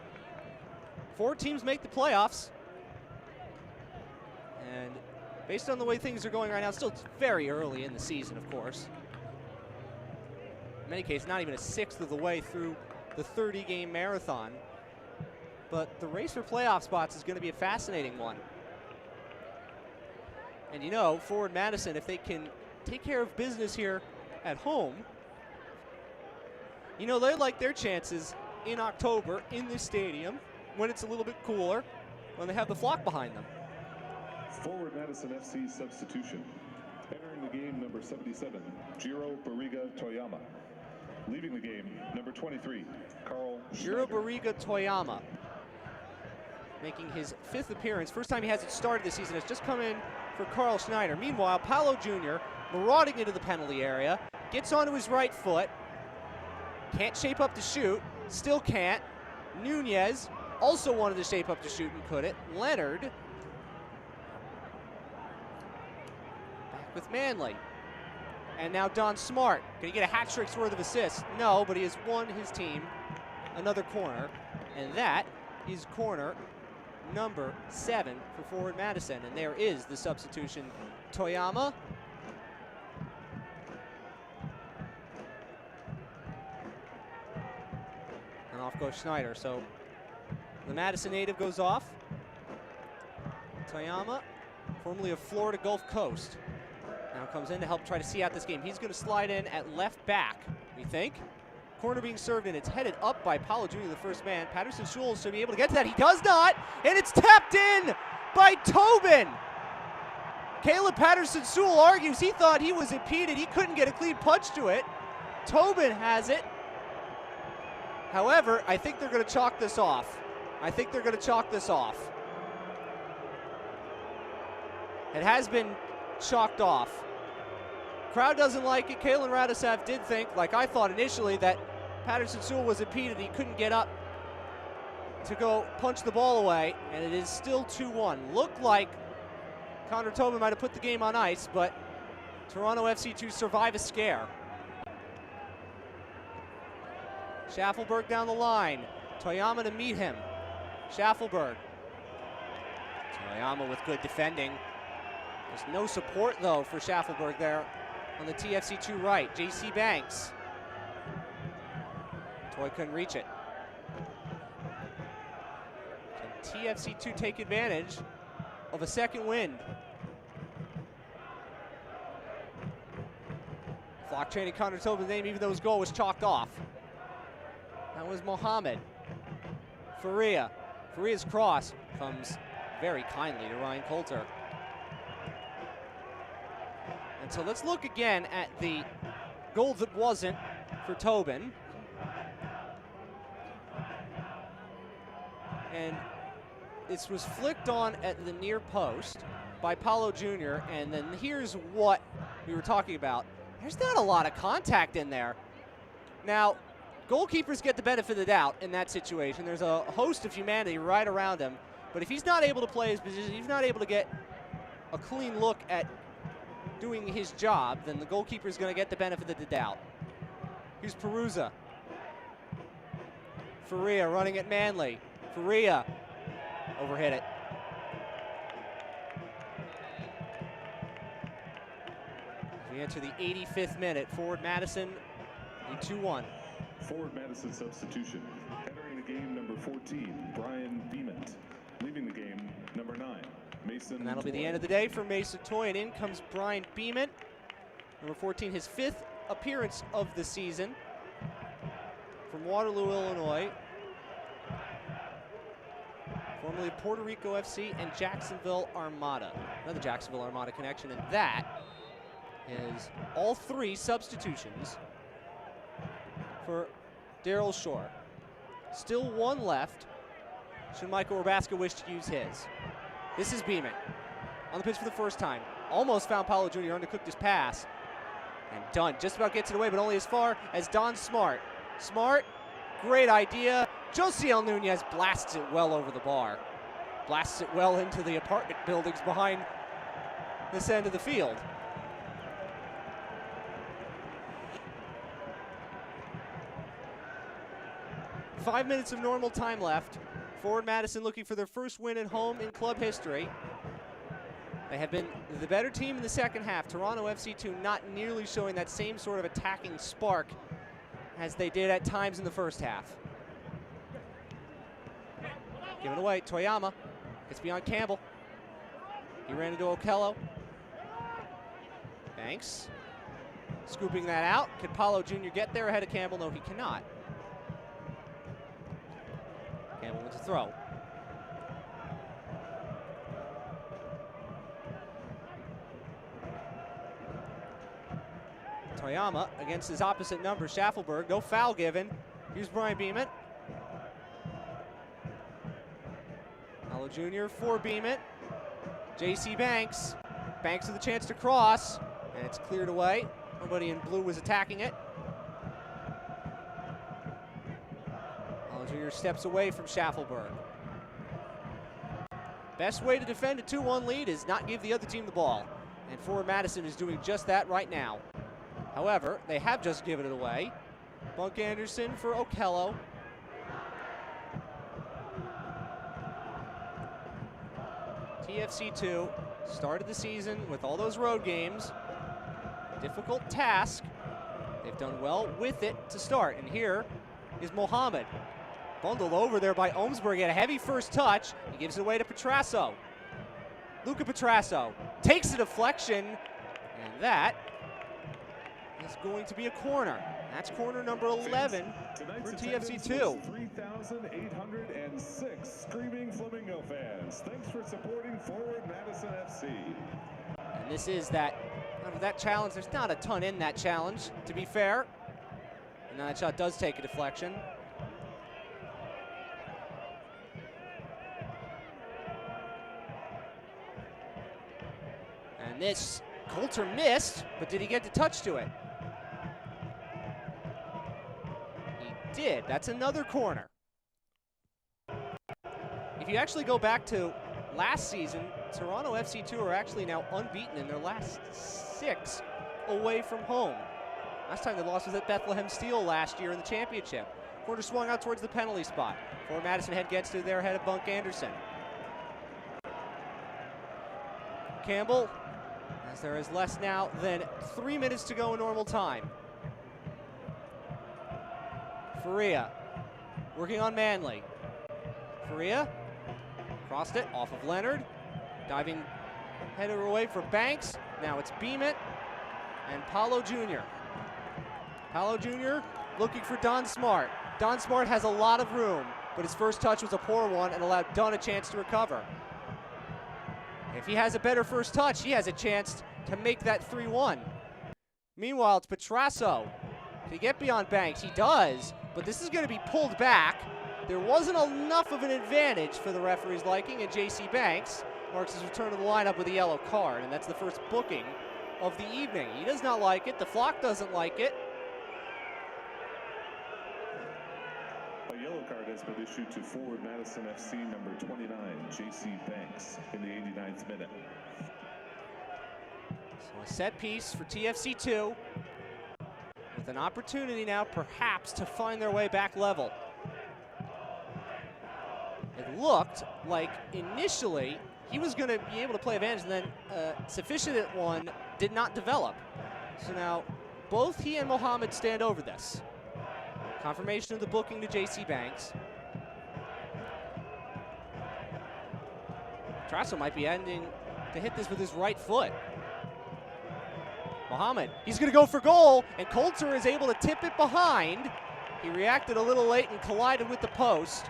4 teams make the playoffs. And based on the way things are going right now, it's still very early in the season, of course. In many cases, not even a sixth of the way through the 30-game marathon. But the race for playoff spots is going to be a fascinating one. And you know, Forward Madison, if they can take care of business here at home, you know, they like their chances in October in this stadium when it's a little bit cooler, when they have the flock behind them. Forward Madison FC substitution. Entering the game, number 77, Jiro Barriga Toyama. Leaving the game, number 23, Carl Jiro Barriga Toyama, making his 5th appearance. First time he hasn't started this season. Has just come in for Carl Schneider. Meanwhile, Paolo Jr. marauding into the penalty area, gets onto his right foot, can't shape up to shoot, still can't. Nunez also wanted to shape up to shoot and couldn't. Leonard back with Manley. And now Don Smart. Can he get a hat trick's worth of assists? No, but he has won his team another corner. And that is corner number 7 for forward Madison. And there is the substitution. Toyama. And off goes Schneider. So the Madison native goes off. Toyama, formerly of Florida Gulf Coast, now comes in to help try to see out this game. He's going to slide in at left back, we think. Corner being served, and it's headed up by Paulo Jr., the first man. Patterson Schulz should be able to get to that. He does not, and it's tapped in by Tobin. Caleb Patterson Sewell argues he thought he was impeded. He couldn't get a clean punch to it. Tobin has it. However, I think they're going to chalk this off. It has been chalked off. Crowd doesn't like it. Kalen Radisav did think, like I thought initially, that Patterson Sewell was impeded. He couldn't get up to go punch the ball away, and it is still 2-1. Looked like Connor Tobin might have put the game on ice, but Toronto FC to survive a scare. Schaffelberg down the line. Toyama to meet him. Schaffelberg. Toyama with good defending. There's no support, though, for Schaffelberg there on the TFC2 right. J.C. Banks. Toy couldn't reach it. Can TFC2 take advantage of a second wind? Flock chaining Connor Tobin's name, even though his goal was chalked off. That was Mohammed. Faria. Faria's cross comes very kindly to Ryan Coulter. And so let's look again at the goal that wasn't for Tobin. And this was flicked on at the near post by Paulo Jr. And then here's what we were talking about. There's not a lot of contact in there. Now, goalkeepers get the benefit of the doubt in that situation. There's a host of humanity right around him. But if he's not able to play his position, he's not able to get a clean look at doing his job, then the goalkeeper is going to get the benefit of the doubt. Here's Perusa. Faria running at Manley. Faria overhit it. We enter the 85th minute. Forward Madison in 2-1. Forward Madison substitution. Entering the game, number 14, Brian Beeman. Leaving the game, number 9, Mason. And that'll be the end of the day for Mason Toy. And in comes Brian Beeman. Number 14, his 5th appearance of the season. From Waterloo, Illinois. Formerly Puerto Rico FC and Jacksonville Armada. Another Jacksonville Armada connection. And that is all 3 substitutions for Daryl Shore. Still 1 left. Should Michael Rabaska wish to use his. This is Beeman on the pitch for the first time. Almost found Paulo Jr. undercooked his pass. And done. Just about gets it away, but only as far as Don Smart. Smart, great idea. Josiel Nunez blasts it well over the bar. Blasts it well into the apartment buildings behind this end of the field. Five minutes of normal time left. Forward Madison looking for their first win at home in club history. They have been the better team in the second half. Toronto FC2 not nearly showing that same sort of attacking spark as they did at times in the first half. Given away, Toyama gets beyond Campbell. He ran into Okello. Banks scooping that out. Can Paulo Jr. get there ahead of Campbell? No, he cannot. Campbell wins a throw. Toyama against his opposite number, Schaffelberg. No foul given. Here's Brian Beeman. Paulo Jr. for Beeman. J.C. Banks. Banks with a chance to cross, and it's cleared away. Nobody in blue was attacking it. Paulo Jr. steps away from Schaffelberg. Best way to defend a 2-1 lead is not give the other team the ball. And forward Madison is doing just that right now. However, they have just given it away. Bunk Anderson for Okello. TFC2 started the season with all those road games. Difficult task. They've done well with it to start. And here is Mohammed. Bundled over there by Ohmsberg. He had a heavy first touch. He gives it away to Petrasso. Luca Petrasso takes a deflection, and that is going to be a corner. That's corner number 11 for TFC2. 3,806 screaming Flamingo fans. Thanks for supporting Forward Madison FC. And this is that challenge. There's not a ton in that challenge, to be fair. And that shot does take a deflection. And this, Coulter missed, but did he get the touch to it? He did. That's another corner. If you actually go back to last season, Toronto FC2 are actually now unbeaten in their last 6 away from home. Last time they lost was at Bethlehem Steel last year in the championship. Corner swung out towards the penalty spot. Forward Madison head gets to their head of Bunk Anderson. Campbell, as there is less now than 3 minutes to go in normal time. Faria working on Manley. Faria crossed it off of Leonard. Diving header away for Banks. Now it's Beamit and Paulo Jr. Paulo Jr. looking for Don Smart. Don Smart has a lot of room, but his first touch was a poor one and allowed Don a chance to recover. If he has a better first touch, he has a chance to make that 3-1. Meanwhile, it's Petrasso. Can he get beyond Banks? He does, but this is going to be pulled back. There wasn't enough of an advantage for the referee's liking, and J.C. Banks marks his return to the lineup with a yellow card, and that's the first booking of the evening. He does not like it. The flock doesn't like it. A yellow card has been issued to Forward Madison FC number 29, J.C. Banks, in the 89th minute. So a set piece for TFC2 with an opportunity now perhaps to find their way back level. It looked like initially he was going to be able to play advantage, and then sufficient one did not develop. So now both he and Mohammed stand over this. Confirmation of the booking to J.C. Banks. Trasso might be ending to hit this with his right foot. Mohammed, he's going to go for goal, and Coulter is able to tip it behind. He reacted a little late and collided with the post.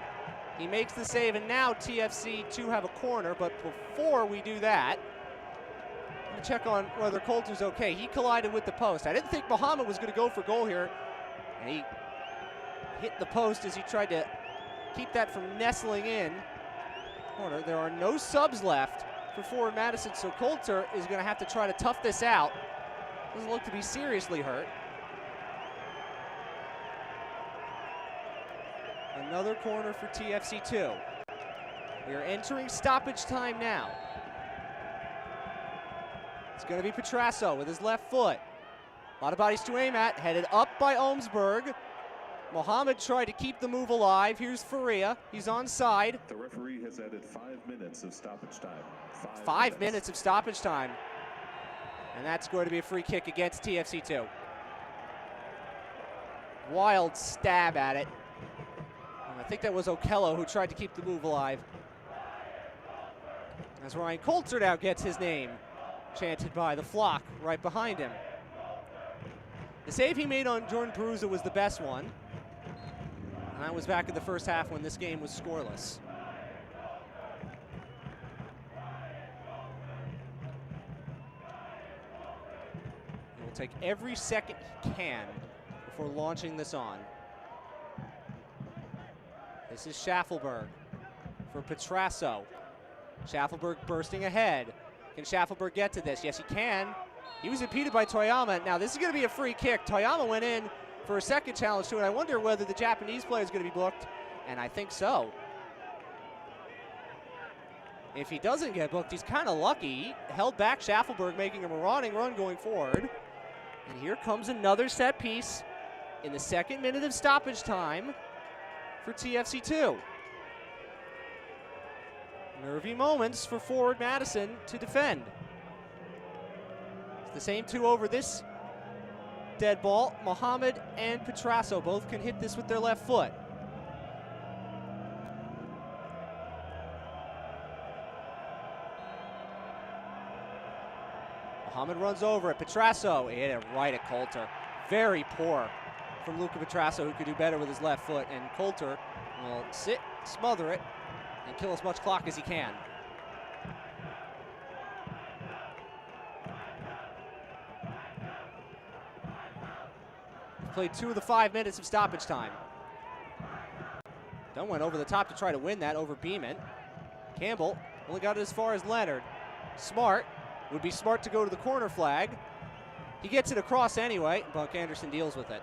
He makes the save, and now TFC2 have a corner, but before we do that, I'm going to check on whether Coulter's okay. He collided with the post. I didn't think Mohammed was going to go for goal here, and he hit the post as he tried to keep that from nestling in. Corner. There are no subs left for Forward Madison, so Coulter is going to have to try to tough this out. Doesn't look to be seriously hurt. Another corner for TFC2. We are entering stoppage time now. It's going to be Petrasso with his left foot. A lot of bodies to aim at. Headed up by Ohmsberg. Mohammed tried to keep the move alive. Here's Faria. He's onside. The referee has added 5 minutes of stoppage time. 5 minutes of stoppage time. And that's going to be a free kick against TFC2. Wild stab at it. And I think that was Okello who tried to keep the move alive. As Ryan Coulter now gets his name chanted by the flock right behind him. The save he made on Jordan Perusa was the best one. And that was back in the first half when this game was scoreless. He will take every second he can before launching this on. This is Schaffelberg for Petrasso. Schaffelberg bursting ahead. Can Schaffelberg get to this? Yes, he can. He was impeded by Toyama. Now, this is going to be a free kick. Toyama went in for a second challenge to it. I wonder whether the Japanese player is going to be booked, and I think so. If he doesn't get booked, he's kind of lucky. He held back Schaffelberg, making a marauding run going forward. And here comes another set piece in the 2nd minute of stoppage time for TFC2. Nervy moments for forward Madison to defend. It's the same two over this dead ball. Mohammed and Petrasso both can hit this with their left foot. Mohammed runs over it. Petrasso hit it right at Coulter. Very poor from Luca Petrasso, who could do better with his left foot. And Coulter will sit, smother it, and kill as much clock as he can. Played 2 of the 5 minutes of stoppage time. Dunn went over the top to try to win that over Beeman. Campbell only got it as far as Leonard. Smart would be smart to go to the corner flag. He gets it across anyway. Buck Anderson deals with it.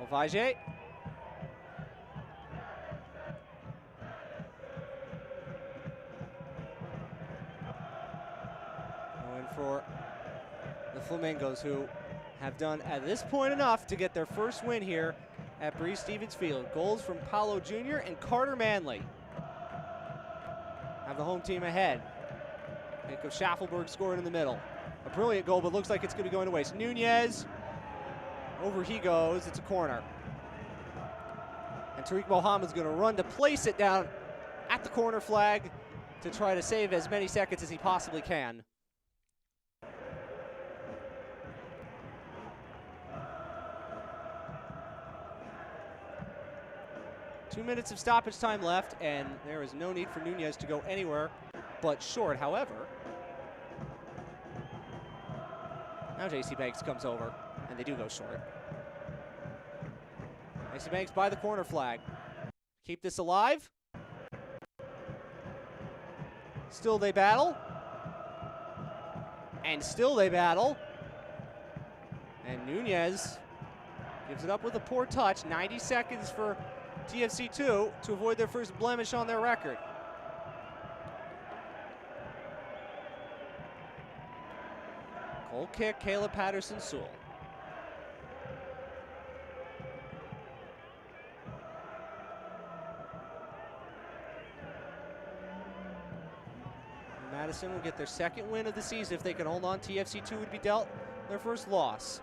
Ovaje. Going for the Flamingos, who have done at this point enough to get their first win here at Breese Stevens Field. Goals from Paolo Jr. and Carter Manley have the home team ahead. Pick of Schaffelberg scoring in the middle. A brilliant goal, but looks like it's going to be going to waste. Nunez, over he goes. It's a corner. And Tariq Mohammed's going to run to place it down at the corner flag to try to save as many seconds as he possibly can. Two minutes of stoppage time left, and there is no need for Nunez to go anywhere but short. However, now J.C. Banks comes over, and they do go short. J.C. Banks by the corner flag. Keep this alive. Still they battle. And still they battle. And Nunez gives it up with a poor touch. 90 seconds for TFC2 to avoid their first blemish on their record. Goal kick, Caleb Patterson-Sewell. Madison will get their 2nd win of the season if they can hold on. TFC2 would be dealt their first loss.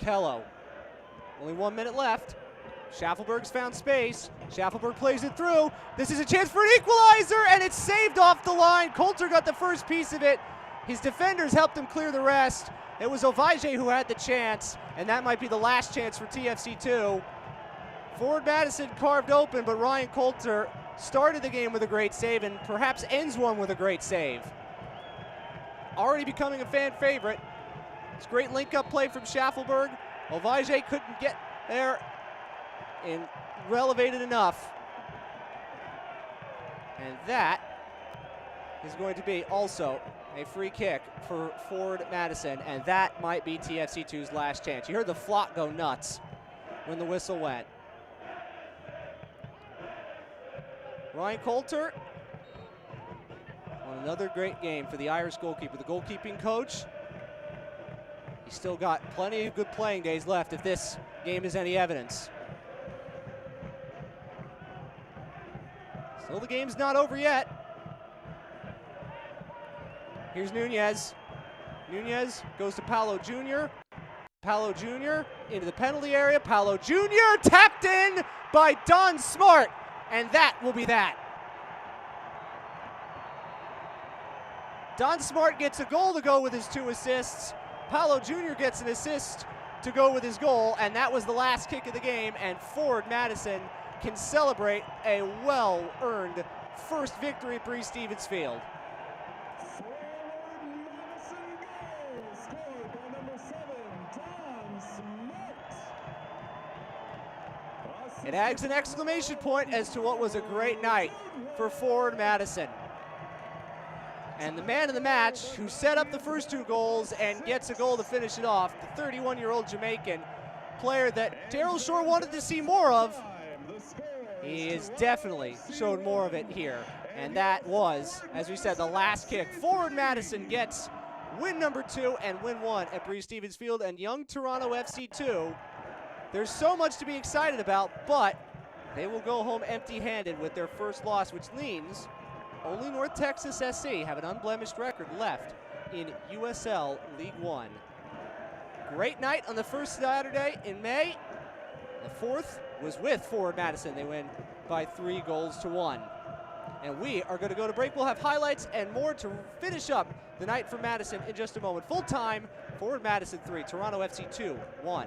Kello, only 1 minute left. Schaffelberg's found space. Schaffelberg plays it through. This is a chance for an equalizer, and it's saved off the line. Coulter got the first piece of it. His defenders helped him clear the rest. It was Ovaje who had the chance, and that might be the last chance for TFC2. Forward Madison carved open, but Ryan Coulter started the game with a great save and perhaps ends one with a great save. Already becoming a fan favorite. It's great link-up play from Schaffelberg. Ovaje couldn't get there and relevated enough. And that is going to be also a free kick for forward Madison, and that might be TFC2's last chance. You heard the flock go nuts when the whistle went. Ryan Coulter on another great game for the Irish goalkeeper, the goalkeeping coach. He's still got plenty of good playing days left if this game is any evidence. Still, the game's not over yet. Here's Nunez. Nunez goes to Paolo Jr. Paolo Jr. into the penalty area. Paolo Jr. tapped in by Don Smart, and that will be that. Don Smart gets a goal to go with his 2 assists. Paolo Jr. gets an assist to go with his goal, and that was the last kick of the game, and forward Madison can celebrate a well-earned first victory at Breese Stevens Field. Forward Madison goal, scored by number 7, Don Smart. It adds an exclamation point as to what was a great night for forward Madison. And the man of the match, who set up the first 2 goals and gets a goal to finish it off, the 31-year-old Jamaican player that Daryl Shore wanted to see more of. He is definitely showed more of it here. And that was, as we said, the last kick. Forward Madison gets win number 2 and win 1 at Breese-Stevens Field. And young Toronto FC 2, there's so much to be excited about, but they will go home empty-handed with their first loss, which means only North Texas SC have an unblemished record left in USL League One. Great night on the first Saturday in May. The fourth was with Forward Madison. They win by 3-1. And we are going to go to break. We'll have highlights and more to finish up the night for Madison in just a moment. Full time, Forward Madison 3, Toronto FC 2, 1.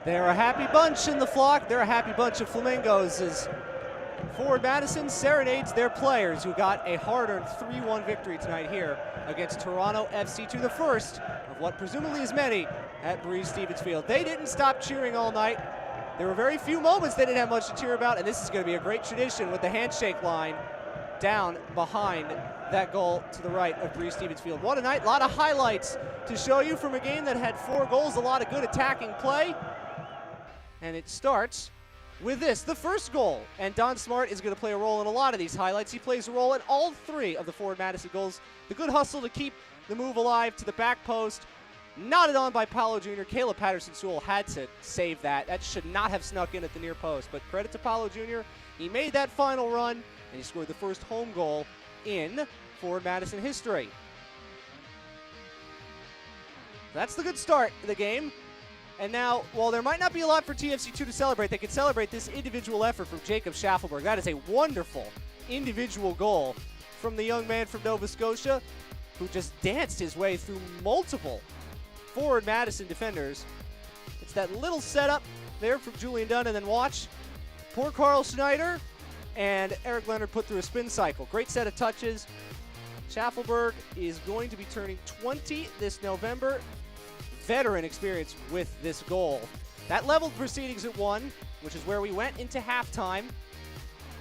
They're a happy bunch in the flock. They're a happy bunch of Flamingos as Forward Madison serenades their players who got a hard-earned 3-1 victory tonight here against Toronto FC2, the first of what presumably is many at Breese-Stevens Field. They didn't stop cheering all night. There were very few moments they didn't have much to cheer about, and this is going to be a great tradition with the handshake line down behind that goal to the right of Breese-Stevens Field. What a night, a lot of highlights to show you from a game that had 4 goals, a lot of good attacking play. And it starts with this, the first goal. And Don Smart is going to play a role in a lot of these highlights. He plays a role in all 3 of the Forward Madison goals. The good hustle to keep the move alive to the back post. Knotted on by Paolo Jr. Caleb Patterson-Sewell had to save that. That should not have snuck in at the near post. But credit to Paolo Jr. He made that final run, and he scored the first home goal in Forward Madison history. That's the good start of the game. And now, while there might not be a lot for TFC2 to celebrate, they can celebrate this individual effort from Jacob Schaffelberg. That is a wonderful individual goal from the young man from Nova Scotia who just danced his way through multiple Forward Madison defenders. It's that little setup there from Julian Dunn, and then watch poor Carl Schneider and Eric Leonard put through a spin cycle. Great set of touches. Schaffelberg is going to be turning 20 this November. Veteran experience with this goal. That leveled proceedings at 1, which is where we went into halftime.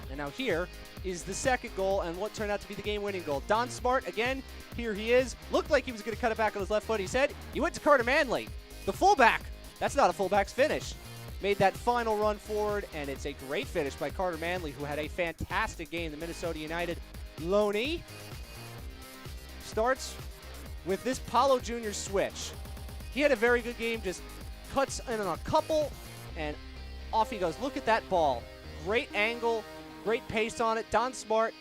And now here is the second goal and what turned out to be the game-winning goal. Don Smart, again, here he is. Looked like he was going to cut it back on his left foot. He said he went to Carter Manley, the fullback. That's not a fullback's finish. Made that final run forward, and it's a great finish by Carter Manley, who had a fantastic game. The Minnesota United loanee starts with this Paolo Jr. switch. He had a very good game, just cuts in on a couple, and off he goes. Look at that ball. Great angle, great pace on it. Don Smart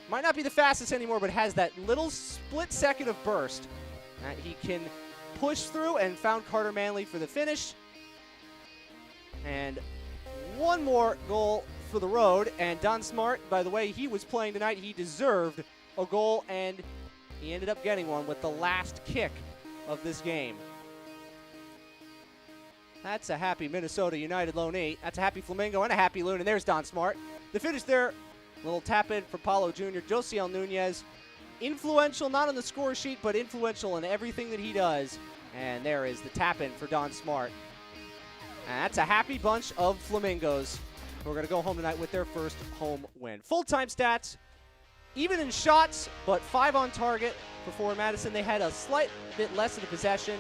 might not be the fastest anymore, but has that little split second of burst that he can push through, and found Carter Manley for the finish. And one more goal for the road, and Don Smart, by the way, he was playing tonight. He deserved a goal, and he ended up getting one with the last kick of this game. That's a happy Minnesota United loanee. That's a happy Flamingo and a happy Loon. And there's Don Smart. The finish there, little tap in for Paulo Jr. Josiel Nunez, influential not on the score sheet, but influential in everything that he does. And there is the tap in for Don Smart. And that's a happy bunch of Flamingos who are going to go home tonight with their first home win. Full-time stats, even in shots, but 5 on target for Forward Madison. They had a slight bit less of the possession.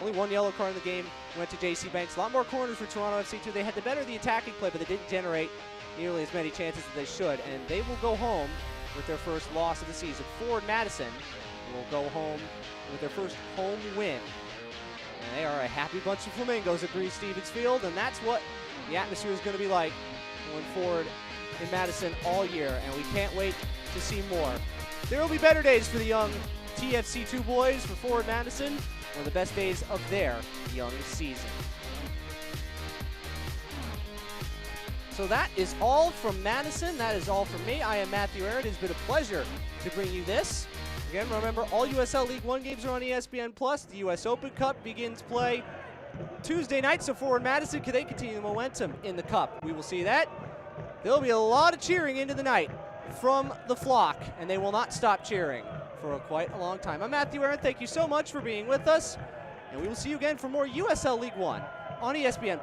Only one yellow card in the game went to J.C. Banks. A lot more corners for Toronto FC2. They had the better of the attacking play, but they didn't generate nearly as many chances as they should. And they will go home with their first loss of the season. Forward Madison will go home with their first home win. And they are a happy bunch of flamingos at Breeze Stevens Field, and that's what the atmosphere is going to be like going forward in Madison all year, and we can't wait to see more. There will be better days for the young TFC2 boys for Forward Madison, one of the best days of their young season. So that is all from Madison. That is all from me. I am Matthew Aaron. It has been a pleasure to bring you this. Again, remember, all USL League One games are on ESPN+. The US Open Cup begins play Tuesday night, so Forward Madison, can they continue the momentum in the Cup? We will see that. There'll be a lot of cheering into the night from the flock, and they will not stop cheering for quite a long time. I'm Matthew Aaron. Thank you so much for being with us, and we will see you again for more USL League One on ESPN+.